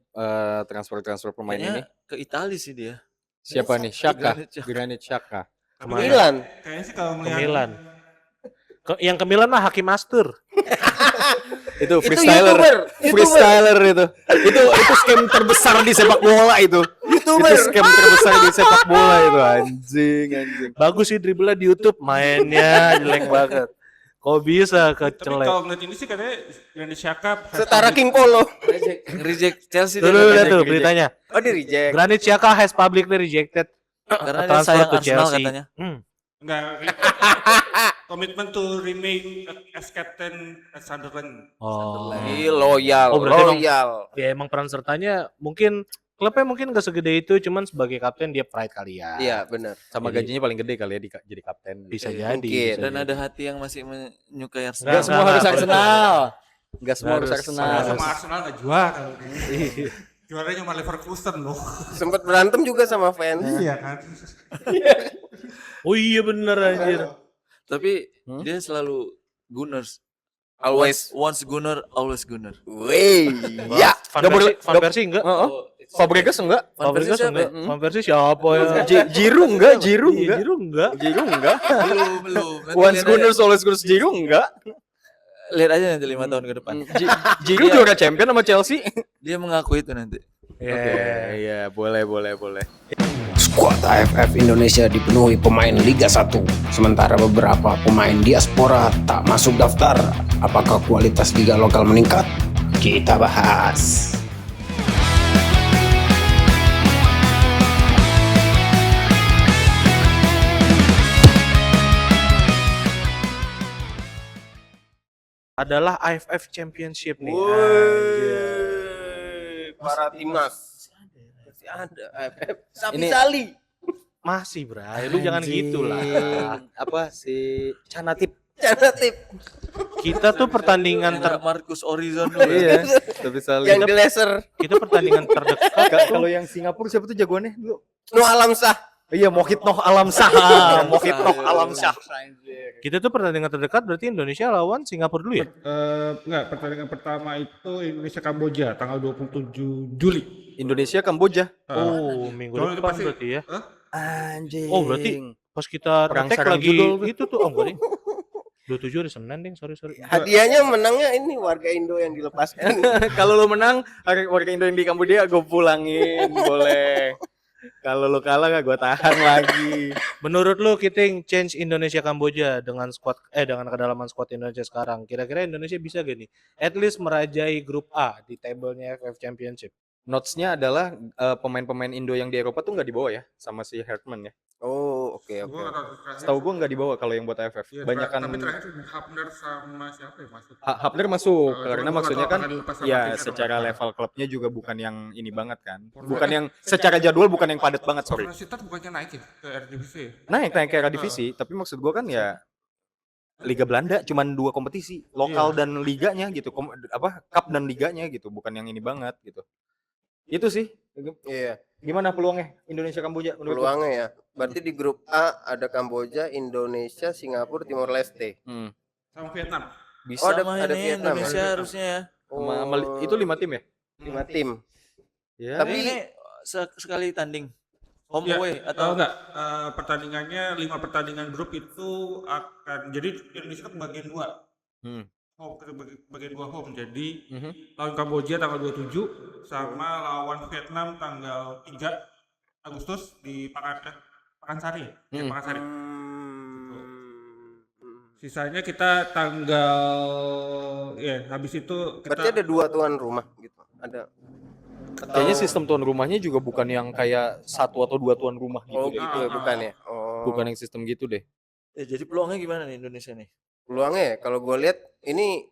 transfer pemain ini.
Kayaknya ke Italia sih dia.
Siapa nih? Xhaka.
Granit Xhaka.
Granit Xhaka.
Kemana?
Milan.
Kayaknya sih kalau
Ke
melihat
Milan. Yang ke Milan mah Hakim Master.
Itu
Itu
freestyler.
YouTuber.
Freestyler itu. Itu scam terbesar di sepak bola itu.
YouTuber.
Itu scam terbesar di sepak bola itu, anjing.
Bagus sih dribblenya di YouTube, mainnya jelek banget. Kok bisa
tapi
kecelek?
kalau ngeliat ini sih katanya Granit Xhaka
Setara King Polo.
Reject Chelsea
Tuh,
dia
lihat
katanya.
tuh beritanya.
Oh, di reject.
Karena Xhaka has publicly rejected
Karena dia
transfer
sayang
to
Arsenal
Chelsea.
katanya.
Enggak. Komitmen to remain as captain at Sunderland.
Oh.
Loyal,
Oh, berarti
loyal.
Ya emang peran sertanya mungkin klubnya mungkin gak segede itu, cuman sebagai kapten dia pride kali ya.
Iya, benar.
Sama
Jadi-
gajinya paling gede kali ya jadi kapten.
Bisa
Iya,
jadi.
mungkin.
bisa
Dan
jadi.
ada hati yang masih menyukai
Enggak
Arsenal.
semua harus
Nggak,
Arsenal. Enggak semua
Harus-
harus Arsenal.
Sama Arsenal enggak juara. Juaranya cuma Leverkusen loh.
Sempat berantem juga sama fans.
Iya kan.
Oh iya bener anjir.
Tapi dia selalu Gunners.
Always.
Once Gunner, always Gunner.
Wey, ya.
Van
Nggak boleh-
Persie enggak?
Fabregas enggak?
Van Persie siapa?
enggak? Van Persie siapa ya?
Giroud enggak? Giroud
Iya,
enggak?
Giroud enggak?
Giroud enggak?
Belum. Nanti
Once
lihat
Gunners
aja.
always Gunners Giroud enggak?
Lihat aja nanti 5 tahun ke depan.
Giroud juara champion sama Chelsea.
Dia mengaku itu nanti.
Oke, iya boleh.
Skuad AFF Indonesia dipenuhi pemain Liga 1, sementara beberapa pemain diaspora tak masuk daftar. Apakah kualitas liga lokal meningkat? Kita bahas.
Adalah AFF Championship nih. Anjir.
Woi, para timnas. Masih ada. Sapi-sali.
Masih, Bray. Lu jangan gitu lah.
Apa si Canatip?
Canatip.
Kita tuh pertandingan
Ada Marcus Horizon dulu.
Iya, tapi saling.
Yang di laser.
kita pertandingan terdekat.
Kalau yang Singapura siapa tuh jagoannya dulu?
No Alamsah.
Iya, Mohit Noh Alam Shah. Mohit Noh Alam Shah.
Kita tuh pertandingan terdekat berarti Indonesia lawan Singapura dulu ya?
Enggak, pertandingan pertama itu Indonesia Kamboja tanggal 27 Juli.
Indonesia Kamboja.
Oh, minggu
Soalnya itu
depan
pasti-
berarti ya.
Anjing.
Oh, berarti pas kita
Perang
ngetek
sarang
lagi
judul tuh.
itu tuh oh enggak ding. 27 hari Senin ding, sorry.
Hadiahnya menangnya ini warga Indo yang dilepaskan.
kalau lo menang, warga Indo yang di Kamboja gue pulangin, boleh. Kalau lo kalah gak gue tahan lagi.
Menurut lu Kiting change Indonesia Kamboja dengan dengan kedalaman squad Indonesia sekarang, kira-kira Indonesia bisa gak nih? At least merajai grup A di tabelnya AFF Championship.
Notes-nya adalah pemain-pemain Indo yang di Eropa tuh nggak dibawa ya sama si Hartman ya.
Oh, oke.
Gua nggak tahu terakhir.
Setahu gue nggak dibawa kalau yang buat AFF.
Iya,
Banyakan
tapi terakhir Hapner sama siapa ya masuk?
Hapner masuk
Cuma
karena
gua nggak
maksudnya
tahu
kan
apakah dilepas sama
ya
timnya atau
secara
apa.
level klubnya juga bukan yang ini banget kan. Bukan yang secara jadwal bukan yang padat banget, sorry.
Universitas bukannya naik ya ke Eredivisie?
Naik ke era divisi, tapi maksud gue kan ya Liga Belanda cuman 2 kompetisi, lokal dan liganya gitu. Cup dan liganya gitu, bukan yang ini banget gitu. Itu sih.
Iya,
Gimana peluangnya Indonesia Kamboja menurut lu?
peluangnya ya. Berarti di grup A ada Kamboja, Indonesia, Singapura, Timor Leste.
Sama Vietnam.
Bisa
Oh, ada
mah ini
Vietnam.
Indonesia
Ada
harusnya ya.
Itu 5 tim ya?
5 tim.
Ya.
Tapi
Ini sekali tanding. Home
Ya,
away atau
enggak, pertandingannya 5 pertandingan grup itu akan jadi Indonesia itu bagian 2.
Hmm.
Home bagian 2 home. Jadi
Mhm.
lawan Kamboja tanggal 27 sama lawan Vietnam tanggal 3 Agustus di Pakansari ya? Di
Hmm.
Pakansari.
Hmm.
Sisanya kita tanggal habis itu kita
Berarti ada 2 tuan rumah gitu. Ada.
Kayaknya sistem tuan rumahnya juga bukan yang kayak 1 atau 2 tuan rumah gitu.
Oh
deh.
gitu ya, bukan ya? Oh.
Bukan yang sistem gitu deh.
ya, jadi peluangnya gimana nih Indonesia nih?
Peluangnya ya, kalau gue lihat ini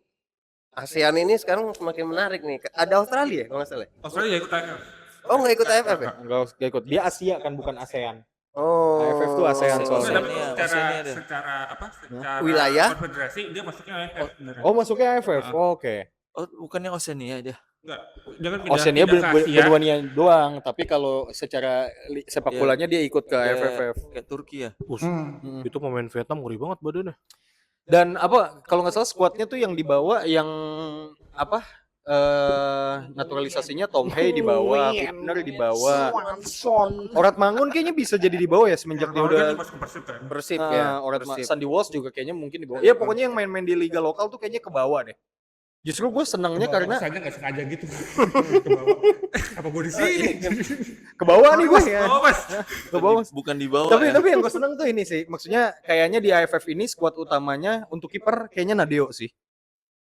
ASEAN ini sekarang semakin menarik nih. Ada Australia ya kalau nggak salah.
Australia ya ikut AFF.
Oh nggak ikut AFF ya?
Enggak ikut. Dia Asia kan bukan ASEAN.
Oh.
AFF tuh ASEAN soalnya.
Tapi
Oceania,
secara
Oceania ada.
secara apa? Secara
Wilayah?
konfederasi dia masuknya AFF beneran.
Oh, masuknya AFF. Oh, oke.
Oh, bukan yang Oceania dia.
Enggak. Dia kan pindah,
Oceania
pindah ke Asia.
berduanya doang, tapi kalau secara sepak
Iya.
bolanya dia ikut ke
Kayak-
AFF.
Kayak Turki ya.
Hmm.
Itu pemain Vietnam ngeri banget badannya.
Dan apa kalau nggak salah skuadnya tuh yang dibawa yang apa naturalisasinya Tom Hay dibawa, Hipner dibawa, Orat Mangun kayaknya bisa jadi dibawa ya semenjak dia
Ronaldo
udah
kan masuk ke Persib kan.
Persib ya. Persib.
Sandy Walsh juga kayaknya mungkin dibawa. Ya pokoknya yang main-main di liga lokal tuh kayaknya ke bawah deh. Justru gue senangnya karena
Rasanya nggak sengaja gitu. Ke bawah. Apa gue di sini?
ke bawah nih gue ya.
Oh, Mas.
Ke bawah.
Bukan di bawah.
Tapi
ya.
yang gue seneng tuh ini sih, maksudnya kayaknya di AFF ini skuad utamanya untuk kiper kayaknya Nadeo sih.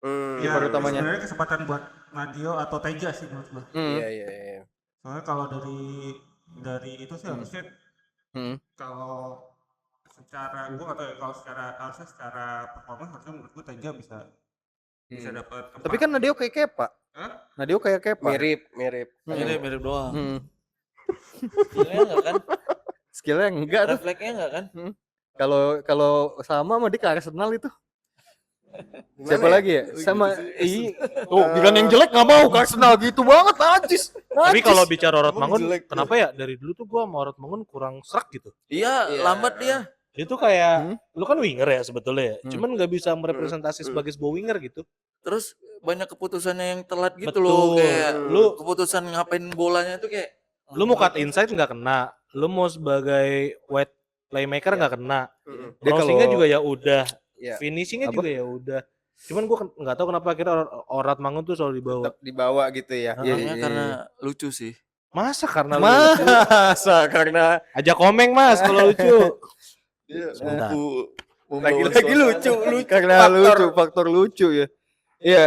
Ya,
Kiper utamanya.
sebenarnya kesempatan buat Nadio atau Teja sih menurut gue.
Iya iya iya.
Soalnya kalau dari itu sih harusnya
Hmm.
kalau secara gue atau kalau harusnya secara performa harusnya menurut gue Teja bisa dapat tempat.
Tapi kan Nadeo kayak Kepa.
Hah?
Nadeo kayak Kepa.
Mirip.
Mirip doang.
Hmm.
Skillnya enggak kan?
Skillnya enggak tuh.
Refleksnya enggak kan?
Kalau sama dia ke Arsenal itu.
Gimana
Siapa
ya?
lagi ya? Sama tuh bilang yang jelek nggak mau ke Arsenal gitu banget najis.
Tapi kalau bicara Orot
Emang
Mangun,
jelek tuh.
kenapa ya dari dulu tuh gua sama Orot Mangun kurang serak gitu.
Iya,
Iya.
lambat dia.
Dia tuh kayak lu kan winger ya sebetulnya ya.
Hmm.
Cuman nggak bisa merepresentasi sebagai sebuah winger gitu.
Terus banyak keputusannya yang telat gitu
Betul.
loh, kayak
Lu-
keputusan ngapain bolanya itu kayak
Lu mau cut inside nggak kena. Lu mau sebagai wide playmaker nggak kena.
Dia
Crossingnya
kalau-
juga ya udah.
Iya.
Finishingnya
Apa?
juga ya udah. Cuman gua nggak tahu kenapa akhirnya Orot Mangun tuh selalu dibawa.
Tetap dibawa gitu ya.
namanya karena lucu sih.
Masa karena lu
Masa karena
ajak komeng Mas kalau lucu. Sebentar.
Lagi-lagi lucu
karena
Faktor.
faktor lucu ya. Iya,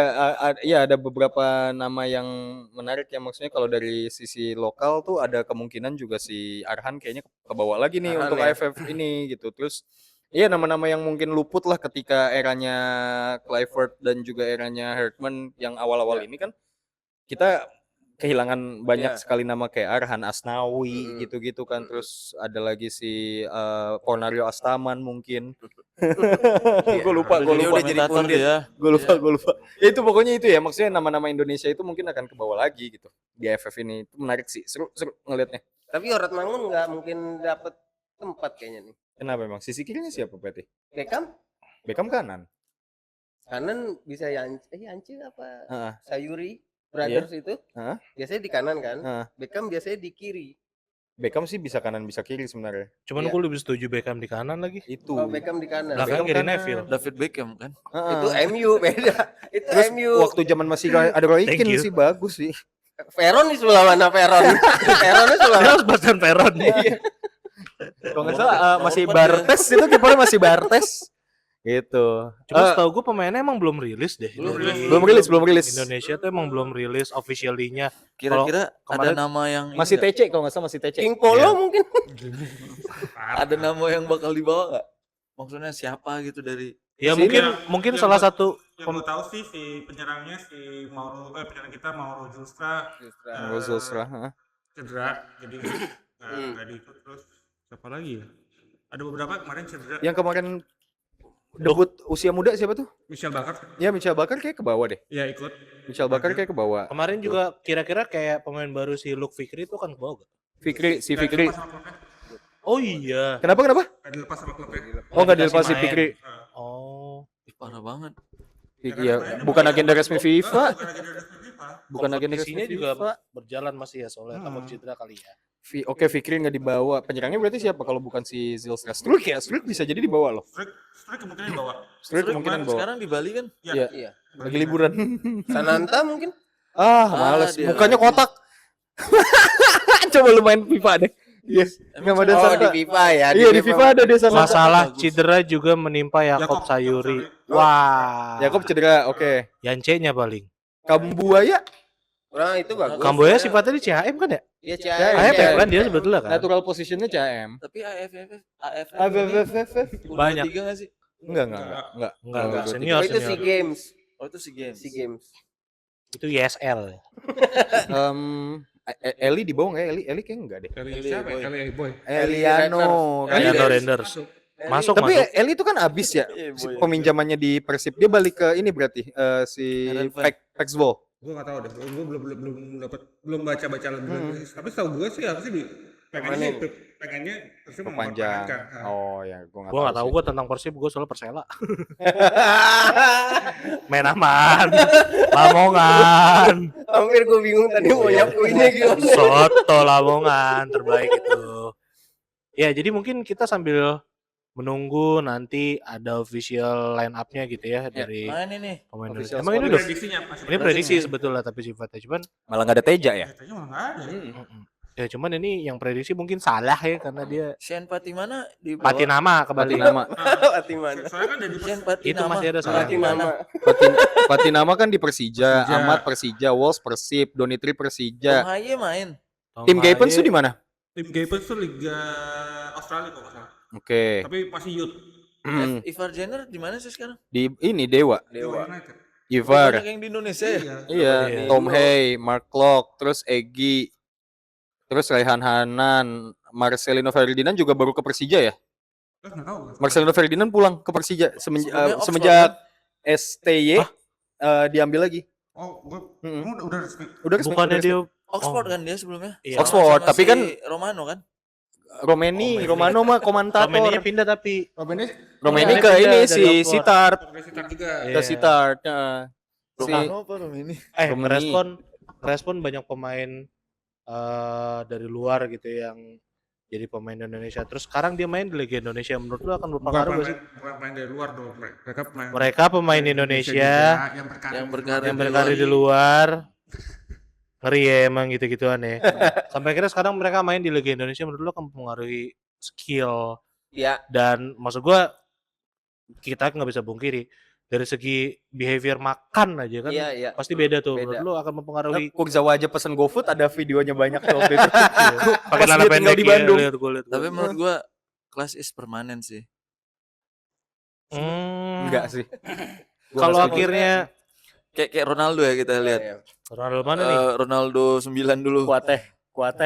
iya ada beberapa nama yang menarik ya, maksudnya kalau dari sisi lokal tuh ada kemungkinan juga si Arhan kayaknya kebawa lagi nih
Arhan
untuk
ya.
AFF ini gitu. Terus iya nama-nama yang mungkin luput lah ketika eranya Clifford dan juga eranya Hertman yang awal-awal ini kan kita kehilangan banyak
Iya.
sekali nama kayak Arhan Asnawi gitu-gitu kan. Terus ada lagi si Pornario Astaman mungkin. Gue lupa.
Dia udah jadi
Komentator
pundit.
dia.
Gue lupa. Ya itu pokoknya itu ya, maksudnya nama-nama Indonesia itu mungkin akan ke bawah lagi gitu di AFF ini. Itu menarik sih, seru ngelihatnya.
Tapi Orot Mangun nggak mungkin dapat tempat kayaknya nih.
Kenapa emang? Sisi kirinya siapa berarti?
Beckham
Beckham kanan.
kanan bisa Yance apa
Heeh.
Sayuri Brothers itu
Heeh.
biasanya di kanan kan.
Heeh.
Beckham biasanya di kiri.
Beckham sih bisa kanan bisa kiri sebenarnya.
Cuman
Iya.
gue lebih setuju Beckham di kanan lagi.
Itu.
Kalau Beckham di kanan.
Belakang
Beckham
kiri
kanan.
Neville.
David Beckham kan.
Heeh.
Itu MU beda. Itu
Terus
MU.
waktu zaman masih ada Roy
Thank
Keane
you.
sih bagus sih.
Veron di sebelah mana Veron? Veronnya sebelah
Terus Bastian Peron.
Kalau nggak salah masih
Nomor empat
Bartes itu kipernya masih Bartes. Gitu.
Cuma setahu gue pemainnya emang belum rilis deh.
Belum
Dari
rilis.
Belum rilis.
Indonesia tuh emang belum rilis officially-nya.
Kira-kira ada
kemarin-
nama yang ini
Masih
nggak?
TC kalau nggak salah masih TC.
King Polo mungkin.
Ada nama yang bakal dibawa nggak? Maksudnya siapa gitu dari
Ya
Sini
mungkin
yang
salah
gua-
satu
Yang gue tahu sih si penyerangnya si penyerang kita Mauro Justra
Zulstra, heeh.
cedera jadi nggak diikut. Terus siapa lagi ya? Ada beberapa kemarin cedera.
Yang kemarin debut usia muda siapa tuh?
Michel Bakar
Ya Michel Bakar kayak ke bawah deh.
ya ikut.
Michel Bakar kayak ke bawah.
kemarin juga kira-kira kayak pemain baru si Luke Fikri itu kan ke bawah gak?
Fikri, si
Nggak
Fikri.
dilepas sama klubnya.
Oh iya.
Kenapa?
Nggak dilepas sama klubnya.
Oh nggak dilepas si
main.
Fikri.
Oh.
Ih, parah banget.
Iya, bukan agenda resmi FIFA.
Bukan agenda resmi FIFA.
Bukan agenda resmi
Kompetisinya juga
FIFA.
berjalan masih ya soalnya takut cedera kali ya.
Oke, Fikri nggak dibawa. Penyerangnya berarti siapa kalau bukan si Zilstra? Struk ya, Struk bisa jadi dibawa loh.
Strike kemungkinan dibawa.
Struk
Terus
kemungkinan bawa.
sekarang di Bali kan?
Iya,
Iya.
lagi liburan.
Sananta mungkin.
Males.
dia
Mukanya
lagi.
kotak. Coba lu main FIFA deh. Iya, nggak ada
Oh
Santa.
di FIFA ya.
Iya di FIFA ada dia sama.
Masalah
bagus.
cedera juga menimpa Yakob Sayuri. Wah.
Yakob cedera, oke.
Yance-nya paling.
Kambuaya
Nah itu bagus.
Kamboya sifatnya di CHM kan ya?
Iya
CAM.
AFF kan dia sebetulnya kan?
natural positionnya CM.
Tapi AFF
AFF.
Banyak.
3 nggak sih?
Enggak.
Enggak,
Dua,
senior,
Oh itu
senior.
SEA Games.
Oh itu si Games.
SEA Games.
Itu YSL.
Eli di bawah nggak ya? Eli kayaknya enggak deh.
Dari siapa ya? Kali Boy.
Eliano.
Eliano Renders. Masuk
Tapi
masuk.
Eli itu kan abis ya peminjamannya di Persib. Dia balik ke ini berarti si
Herenveen.
Paxbol.
Gue nggak tahu deh. Gue belum baca lebih lanjut. Tapi setahu gue sih harusnya pengennya harusnya
Perpanjang.
memperpanjangkan.
Oh ya, gue
Gue nggak tahu
sih.
gue tentang Persib, gue soal Persela. Main aman, Lamongan,
Hampir gue bingung tadi mau nyapuinnya gimana.
Soto Lamongan terbaik itu. Ya jadi mungkin kita sambil menunggu nanti ada official line up-nya gitu ya dari
Main ini.
pemain
Official
Indonesia. Emang ini
squad.
udah
Prediksinya pas.
ini prediksi sebetulnya tapi sifatnya cuman
Malah nggak ada Teja ya?
Katanya malah nggak ada.
ya cuman ini yang prediksi mungkin salah ya karena dia
Sian Patimana di bawah.
Patinama kembali.
Patinama.
Hati mana?
Soalnya kan dari
Sian
Itu
Patinama.
masih ada salah.
Hati mana?
Patinama kan di Persija,
Persija.
Ahmad Persija, Wolves Persib, Donitri
Tom
Persija.
Haye main.
Tim Gapens tuh di mana?
tim Gapens tuh Liga Australia kok nggak salah.
Oke.
Tapi masih youth.
Ivar Jenner di mana sih sekarang?
Di ini Dewa.
Dewa.
United.
Ivar.
Banyak yang di Indonesia ya.
Iya.
Iya,
Iya.
Tom Hay, Mark Klok, terus Egy, terus Raihan Hanan, Marcelino Ferdinand juga baru ke Persija ya.
Nggak tahu.
Marcelino Ferdinand pulang ke Persija
Sebelumnya Oxford,
semenjak STY diambil lagi.
Oh,
Mm-mm.
udah resmi.
Udah resmi,
Bukannya
udah resmi.
dia
Oxford kan dia sebelumnya.
Iya.
Oxford, tapi kan
Romano kan.
Romano mah komentator.
Romania pindah tapi
Robennya
Romani
Iya,
ke
pindah
ini
dari
si
Oxford.
Sittard,
Sitar juga.
Iya.
ke Sittard. Si
Romano apa Romani?
Merespon banyak pemain dari luar gitu yang jadi pemain Indonesia. Terus sekarang dia main di Liga Indonesia. Menurut lu akan berpengaruh gak sih?
Bukan main dari luar dong. Mereka
Mereka pemain Indonesia
juga,
yang berkarir
yang berkarir di luar. Ngeri ya emang gitu-gituan ya. Sampai akhirnya sekarang mereka main di Liga Indonesia. Menurut lu akan mempengaruhi skill.
Iya.
Dan maksud gua kita nggak bisa pungkiri dari segi behavior makan aja kan
Iya.
pasti beda tuh.
Beda.
Menurut lu akan mempengaruhi
Kurzawa aja pesen GoFood ada videonya banyak tuh waktu itu.
pakai
Pas
celana
dia tinggal
pendek
di
ya,
Bandung.
lihat.
Tapi menurut gua kelas is permanen sih.
Enggak sih. Gua
Kalau
nggak setuju.
akhirnya
Kayak Ronaldo ya kita lihat.
Iya.
Ronaldo mana nih?
Ronaldo 9 dulu.
Kuateh.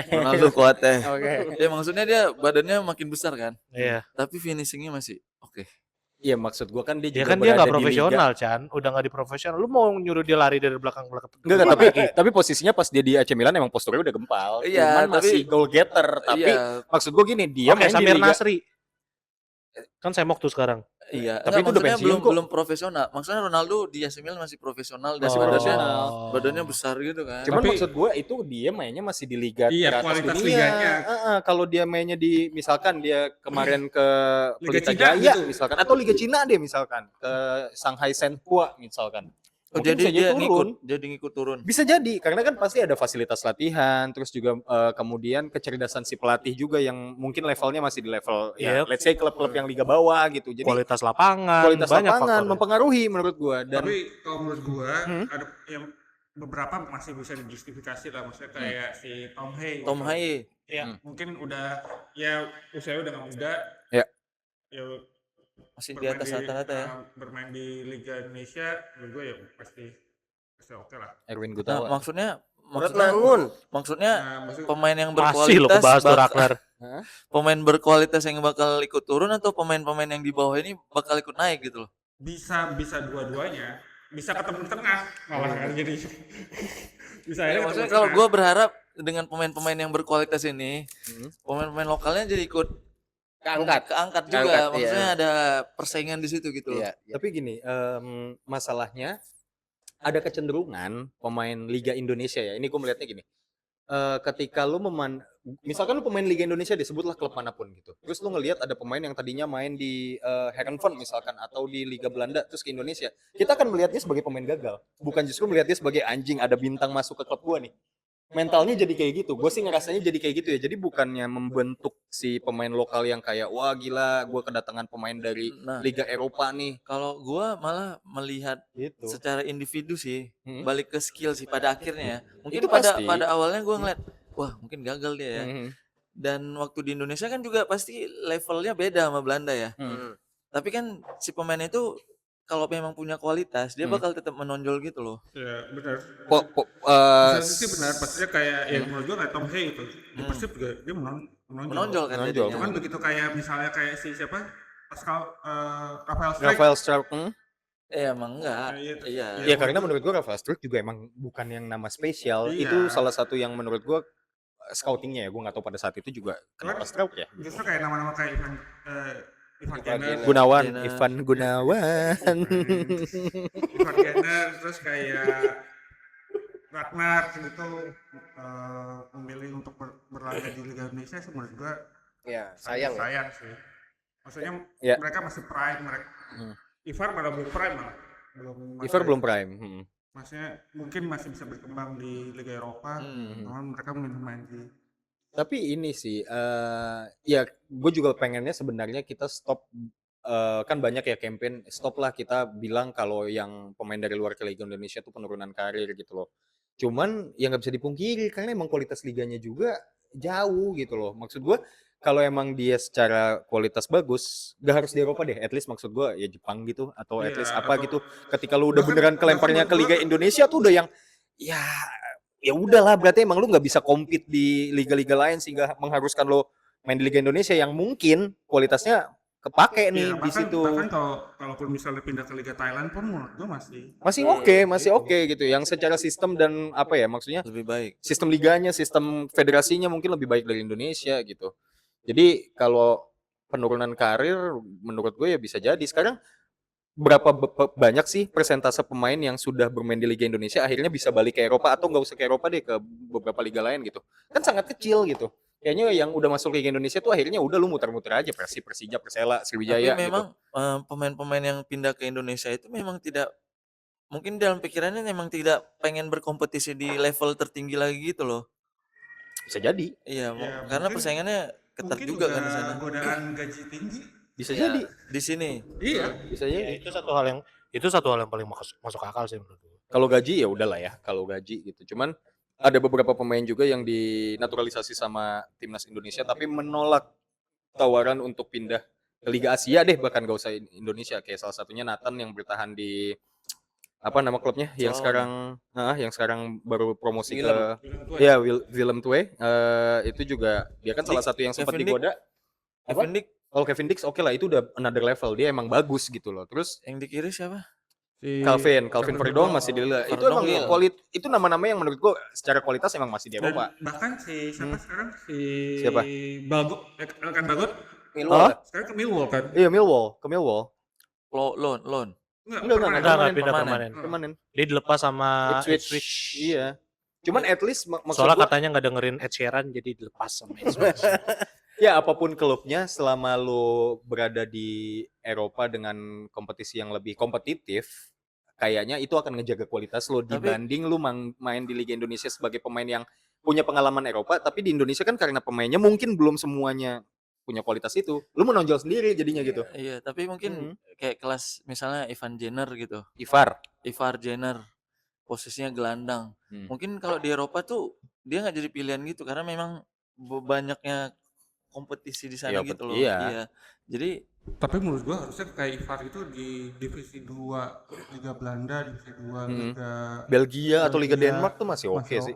Ronaldo kuatnya.
Oke.
Ya maksudnya dia badannya makin besar kan.
Iya.
Tapi finishingnya masih oke.
Iya maksud gua kan dia
Ya
juga
kan dia nggak
berada di liga.
profesional, Chan. Udah nggak di profesional. Lu mau nyuruh dia lari dari belakang
Enggak, tapi posisinya pas dia di AC Milan emang posturnya udah gempal.
Iya,
Cuman masih
tapi-
goal getter. Tapi
Iya,
maksud gua gini, dia
Oke,
main di
Samir
liga.
Nasri. Kan semok tuh sekarang.
iya.
Tapi
Enggak,
itu udah
maksudnya
pensiun kok.
belum profesional. Maksudnya Ronaldo di AC Milan masih profesional dan
Masih
badannya
profesional.
badannya besar gitu kan.
Cuman
Tapi-
maksud gue itu dia mainnya masih di liga
Iya,
teratas
kualitas
dunia.
liganya.
Kalau dia mainnya di misalkan dia kemarin ke
Liga
Pelita
Cina
Jaya
gitu.
misalkan atau Liga Cina deh misalkan ke Shanghai Shenhua misalkan.
Oh,
Mungkin
jadi
bisa
dia
turun.
ngikut turun.
Bisa jadi karena kan pasti ada fasilitas latihan terus juga kemudian kecerdasan si pelatih juga yang mungkin levelnya masih di level
Iya.
ya let's say klub-klub yang liga bawah gitu. Jadi
Kualitas lapangan,
kualitas
banyak
lapangan
faktor.
mempengaruhi menurut gua dan
Tapi kalau menurut gua
Hmm?
ada yang beberapa masih bisa dijustifikasi lah, maksudnya kayak si Tom Hay.
Tom Haye.
Iya.
Mungkin udah ya usianya udah nggak muda.
Ya.
Ya
Masih di atas rata-rata ya.
bermain di Liga Indonesia menurut gua ya pasti oke lah.
Erwin
Nah,
Gutawa.
maksudnya
Mangun.
maksudnya pemain yang
Masih lo
berkualitas
kebahas tuh
bak-
Ragnar.
pemain berkualitas yang bakal ikut turun atau pemain-pemain yang di bawah ini bakal ikut naik gitu loh.
Bisa dua-duanya. Bisa ketemu di tengah malah kan jadi. Bisa aja
Ya,
ketemu
maksudnya
di
kalau
tengah.
gue berharap dengan pemain-pemain yang berkualitas ini, pemain-pemain lokalnya jadi ikut keangkat juga.
Keangkat, iya.
Maksudnya ada persaingan di situ gitu.
Iya.
Tapi gini, masalahnya ada kecenderungan pemain Liga Indonesia ya. Ini gue melihatnya gini. Ketika lu misalkan lu pemain Liga Indonesia disebutlah klub manapun gitu. Terus lu ngelihat ada pemain yang tadinya main di Herenveen misalkan atau di Liga Belanda terus ke Indonesia. Kita akan melihatnya sebagai pemain gagal, bukan justru melihatnya sebagai anjing ada bintang masuk ke klub gua nih. Mentalnya jadi kayak gitu. Gue sih ngerasanya jadi kayak gitu ya. Jadi bukannya membentuk si pemain lokal yang kayak wah gila, gue kedatangan pemain dari
Nah,
Liga Eropa nih
kalau gue malah melihat
gitu.
secara individu sih,
Hmm.
balik ke skill sih pada akhirnya ya. Mungkin
Itu
pada
pasti.
pada awalnya gue ngeliat, wah mungkin gagal dia ya.
Mhm.
Dan waktu di Indonesia kan juga pasti levelnya beda sama Belanda ya.
Hmm.
Tapi kan si pemain itu kalau memang punya kualitas, dia bakal tetap menonjol gitu loh.
Ya benar.
Eh,
Bisa sih benar, pastinya kayak yang menurut gua kayak Tom Hay itu. Di Persib juga dia
Menonjol kan
Menonjol.
jadinya.
Cuman begitu kayak misalnya kayak si siapa? Pascal Rafael Strijk.
Rafael Strauch.
Emang enggak.
Iya,
Iya.
Ya karena menurut gua Rafael Strauch juga emang bukan yang nama spesial.
Iya.
Itu salah satu yang menurut gua scoutingnya ya. Gua nggak tahu pada saat itu juga kenapa Strauch ya.
Justru kayak nama-nama kayak Ivan Kenner,
Gunawan,
Jenner.
Ivan Gunawan.
Ivan Kenner, terus kayak Ragnar gitu memilih untuk berlaga di Liga Indonesia sih menurut gua
Ya, sayang.
sayang sih. Maksudnya
Ya.
mereka masih prime mereka. Ivar malah belum prime malah.
Ivar belum prime.
Maksudnya mungkin masih bisa berkembang di Liga Eropa, namun mereka main di
Tapi ini sih, ya gue juga pengennya sebenarnya kita stop, kan banyak ya campaign, stop lah kita bilang kalau yang pemain dari luar ke Liga Indonesia tuh penurunan karir gitu loh. Cuman ya nggak bisa dipungkiri karena emang kualitas liganya juga jauh gitu loh. Maksud gue kalau emang dia secara kualitas bagus, gak harus di Eropa deh. At least maksud gua ya Jepang gitu atau at
Iya,
least apa
atau-
gitu. Ketika lu udah
bahkan-
beneran kelemparnya
bahkan
ke Liga
gua-
Indonesia tuh udah yang ya ya udahlah, berarti emang lu nggak bisa compete di liga-liga lain sehingga mengharuskan lo main di Liga Indonesia yang mungkin kualitasnya kepake nih
Iya,
di situ.
bahkan kalaupun misalnya pindah ke Liga Thailand pun menurut gue
Masih oke gitu. Yang secara sistem dan apa ya maksudnya
Lebih baik.
sistem liganya, sistem federasinya mungkin lebih baik dari Indonesia gitu. Jadi kalau penurunan karir menurut gue ya bisa jadi. Sekarang berapa banyak sih persentase pemain yang sudah bermain di Liga Indonesia akhirnya bisa balik ke Eropa atau nggak usah ke Eropa deh ke beberapa liga lain gitu. Kan sangat kecil gitu. Kayaknya yang udah masuk Liga Indonesia tuh akhirnya udah lu muter-muter aja Persib, Persija, Persela,
Tapi
Sriwijaya gitu.
memang pemain-pemain yang pindah ke Indonesia itu memang tidak, mungkin dalam pikirannya memang tidak pengen berkompetisi di level tertinggi lagi gitu loh.
Bisa jadi,
Iya,
Ya,
karena
mungkin-
persaingannya ketat
mungkin
juga kan di sana.
godaan gaji tinggi.
bisa
Ya,
jadi,
di sini.
Iya.
bisa
Ya,
jadi.
itu satu hal yang paling masuk akal sih menurut gue.
Kalau gaji ya udahlah ya, kalau gaji gitu. Cuman ada beberapa pemain juga yang dinaturalisasi sama timnas Indonesia tapi menolak tawaran untuk pindah ke Liga Asia deh, bahkan gak usah Indonesia. Kayak salah satunya Nathan yang bertahan di apa nama klubnya yang sekarang baru promosi ke ya Willem Twee. Itu juga dia kan salah satu yang sempat
Kevin Dick.
digoda. Apa?
Kevin Dick,
Kalau Kevin Dix oke lah, itu udah another level, dia emang bagus gitu loh. Terus
yang di kiri siapa?
Calvin Verdong masih di Liga. Itu emang
Verdong,
itu nama-nama yang menurut gua secara kualitas emang masih di Eropa.
Bahkan siapa sekarang
Siapa?
Bagot, kan Bagot
Hah?
sekarang ke Millwall kan?
Iya, ke Millwall.
Loan.
Enggak,
Enggak pindah
permanen.
permanen. Dia dilepas sama
Ipswich. Iya. Cuman at least maksud
Soalnya
gua,
katanya nggak dengerin Ed Sheeran jadi dilepas sama Ipswich.
ya apapun klubnya selama lo berada di Eropa dengan kompetisi yang lebih kompetitif, kayaknya itu akan ngejaga kualitas lo dibanding lo main di Liga Indonesia sebagai pemain yang punya pengalaman Eropa, tapi di Indonesia kan karena pemainnya mungkin belum semuanya punya kualitas itu, lo menonjol sendiri jadinya gitu.
Iya, tapi mungkin kayak kelas misalnya Ivan Jenner gitu.
Ivar.
Ivar Jenner posisinya gelandang. Mungkin kalau di Eropa tuh dia nggak jadi pilihan gitu karena memang banyaknya kompetisi di sana
Iya,
gitu loh.
iya.
Jadi
Tapi menurut gua harusnya kayak Ivar itu di divisi 2 Liga Belanda, divisi 2 Liga
Belgia atau Liga
Belgia
Denmark tuh masih oke sih.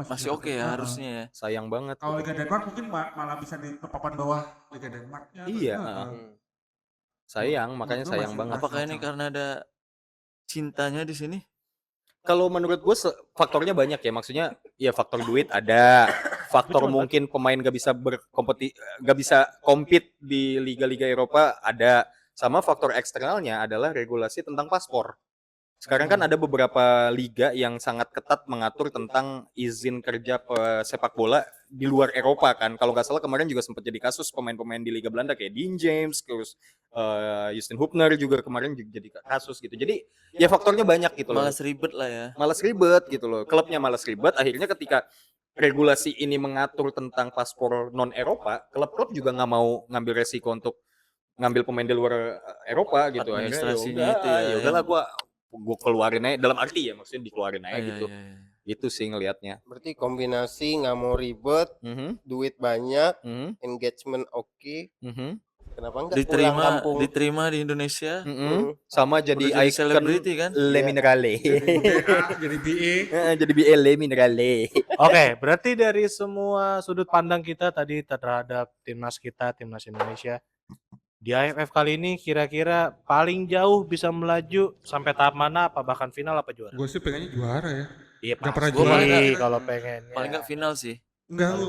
masih oke ya harusnya ya.
Sayang banget.
Kalau Liga Denmark mungkin malah bisa di papan bawah Liga Denmark.
Iya, sayang, makanya
Menurut gua
sayang
masih-
banget.
Apakah ini karena ada cintanya di sini?
Kalau menurut gue faktornya banyak ya, maksudnya ya faktor duit ada, faktor mungkin pemain gak bisa gak bisa compete di liga-liga Eropa ada, sama faktor eksternalnya adalah regulasi tentang paspor. Sekarang kan ada beberapa liga yang sangat ketat mengatur tentang izin kerja sepak bola di luar Eropa kan. Kalau nggak salah kemarin juga sempat jadi kasus pemain-pemain di Liga Belanda kayak Dean James, terus Justin Hubner juga kemarin juga jadi kasus gitu. Jadi ya faktornya banyak gitu loh.
Malas ribet lah ya.
Malas ribet gitu loh. Klubnya malas ribet, akhirnya ketika regulasi ini mengatur tentang paspor non Eropa, klub-klub juga nggak mau ngambil resiko untuk ngambil pemain di luar Eropa gitu. Akhirnya
Administrasinya
ya
itu ya,
ya udahlah gue keluarin aja, dalam arti ya maksudnya dikeluarin aja
Iya,
gitu.
iya.
Itu sih ngelihatnya.
Berarti kombinasi nggak mau ribet, duit banyak, engagement oke. Kenapa enggak pulang kampung?
Diterima di Indonesia.
Sama jadi
Udah jadi
icon
selebriti kan?
Le Minerale.
jadi BA.
Jadi BA Le Minerale.
Oke, berarti dari semua sudut pandang kita tadi terhadap timnas kita, timnas Indonesia di AFF kali ini kira-kira paling jauh bisa melaju sampai tahap mana, apa bahkan final apa juara?
Gue sih pengennya juara ya.
Iya
Nggak pernah
pasti
juara.
kalau pengen.
Paling nggak final sih.
Enggak,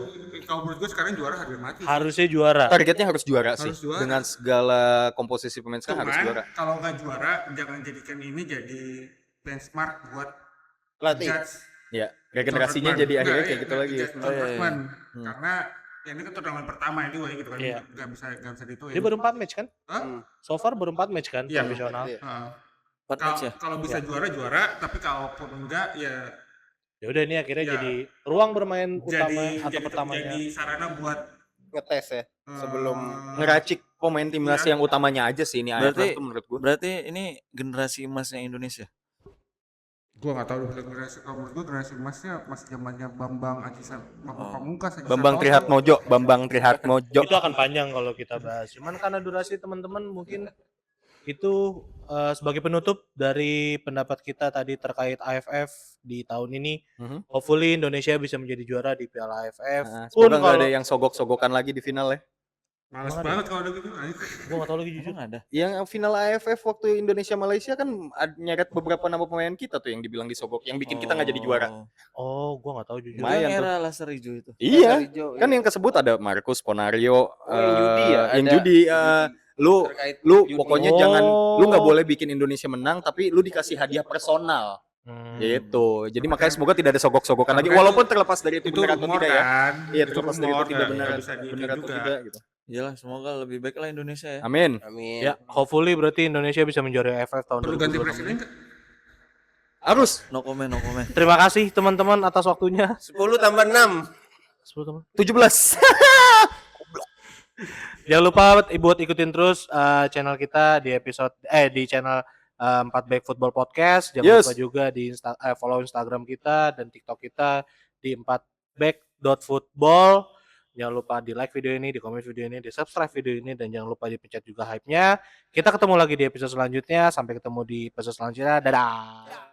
kalau menurut gue sekarang juara harga mati.
Harusnya juara.
Targetnya harus juara sih.
Harus juara.
Dengan segala komposisi pemain sekarang harus juara.
Kalau nggak juara, jangan jadikan ini jadi benchmark buat
Pelatih.
judge
Ya, regenerasinya
John
jadi
Hurtman.
akhirnya
Nggak,
kayak gitu
nggak
lagi.
judge John
Oh, iya, iya.
Hurtman. Karena ya ini kan turnamen pertama anyway gitu kan.
Iya.
Nggak bisa dituin.
Dia baru 4 match kan?
Hah?
So far baru 4 match kan
Iya,
profesional.
Iya.
Empat match ya.
Kalau bisa juara, tapi kalaupun enggak ya
Ya udah ini akhirnya
Ya.
jadi ruang bermain utama
jadi
atau
jadi,
pertamanya.
jadi sarana buat
Ngetes ya sebelum
Ngeracik pemain timnas
Iya.
yang utamanya aja sih ini AFF
Berarti-
tuh menurut gue.
Berarti ini generasi emasnya Indonesia.
Gua nggak tahu generasi, kalau menurut gua generasi emasnya masih zamannya Bambang Ajisan, Bambang Pamungkas, Aji
Bambang
Santoso.
Trihatmojo, Bambang Trihatmojo.
Itu akan panjang kalau kita bahas. Cuman karena durasi teman-teman mungkin itu sebagai penutup dari pendapat kita tadi terkait AFF di tahun ini. Hopefully Indonesia bisa menjadi juara di Piala AFF.
Nah,
Pun
semoga nggak
kalau
ada yang sogok-sogokan lagi di final ya.
Males banget kalau ada gitu.
gue nggak tahu lagi jujur.
Emang ada.
Yang final AFF waktu Indonesia Malaysia kan nyeret beberapa nama pemain kita tuh yang dibilang disogok, yang bikin kita nggak jadi juara.
Oh, gue nggak tahu jujur.
Itu
Lumayan
yang
tuh.
era laser hijau itu.
Iya,
Hijau,
kan
iya.
yang kesebut ada Marcus Ponario,
yang judi ya,
yang
ada
judi. Lu
terkait
lu
judi.
pokoknya
Oh.
jangan, lu nggak boleh bikin Indonesia menang, tapi lu dikasih hadiah personal. Gitu. Jadi makanya semoga tidak ada sogok-sogokan lagi,
Makanya
walaupun terlepas dari itu
Itu
benar atau
rumor
tidak ya.
kan.
Iya,
Itu
terlepas dari itu
rumor,
tidak
nggak
benar,
bisa diinin
benar atau
juga.
tidak gitu.
Iyalah, semoga lebih baik lah Indonesia ya.
Amin.
Amin.
Ya, hopefully berarti Indonesia bisa menjuarai AFF tahun
Perlu ganti
2026.
presiden nggak?
Harus
No comment, no comment.
Terima kasih teman-teman atas waktunya.
10 tambah 6.
10 teman.
17.
Jangan lupa buat ikutin terus channel kita di di channel 4 Back Football Podcast. Jangan
Yes.
lupa juga di follow Instagram kita dan TikTok kita di 4back.football. Jangan lupa di like video ini, di komen video ini, di subscribe video ini, dan jangan lupa dipencet juga hype-nya. Kita ketemu lagi di episode selanjutnya. Sampai ketemu di episode selanjutnya. Dadah.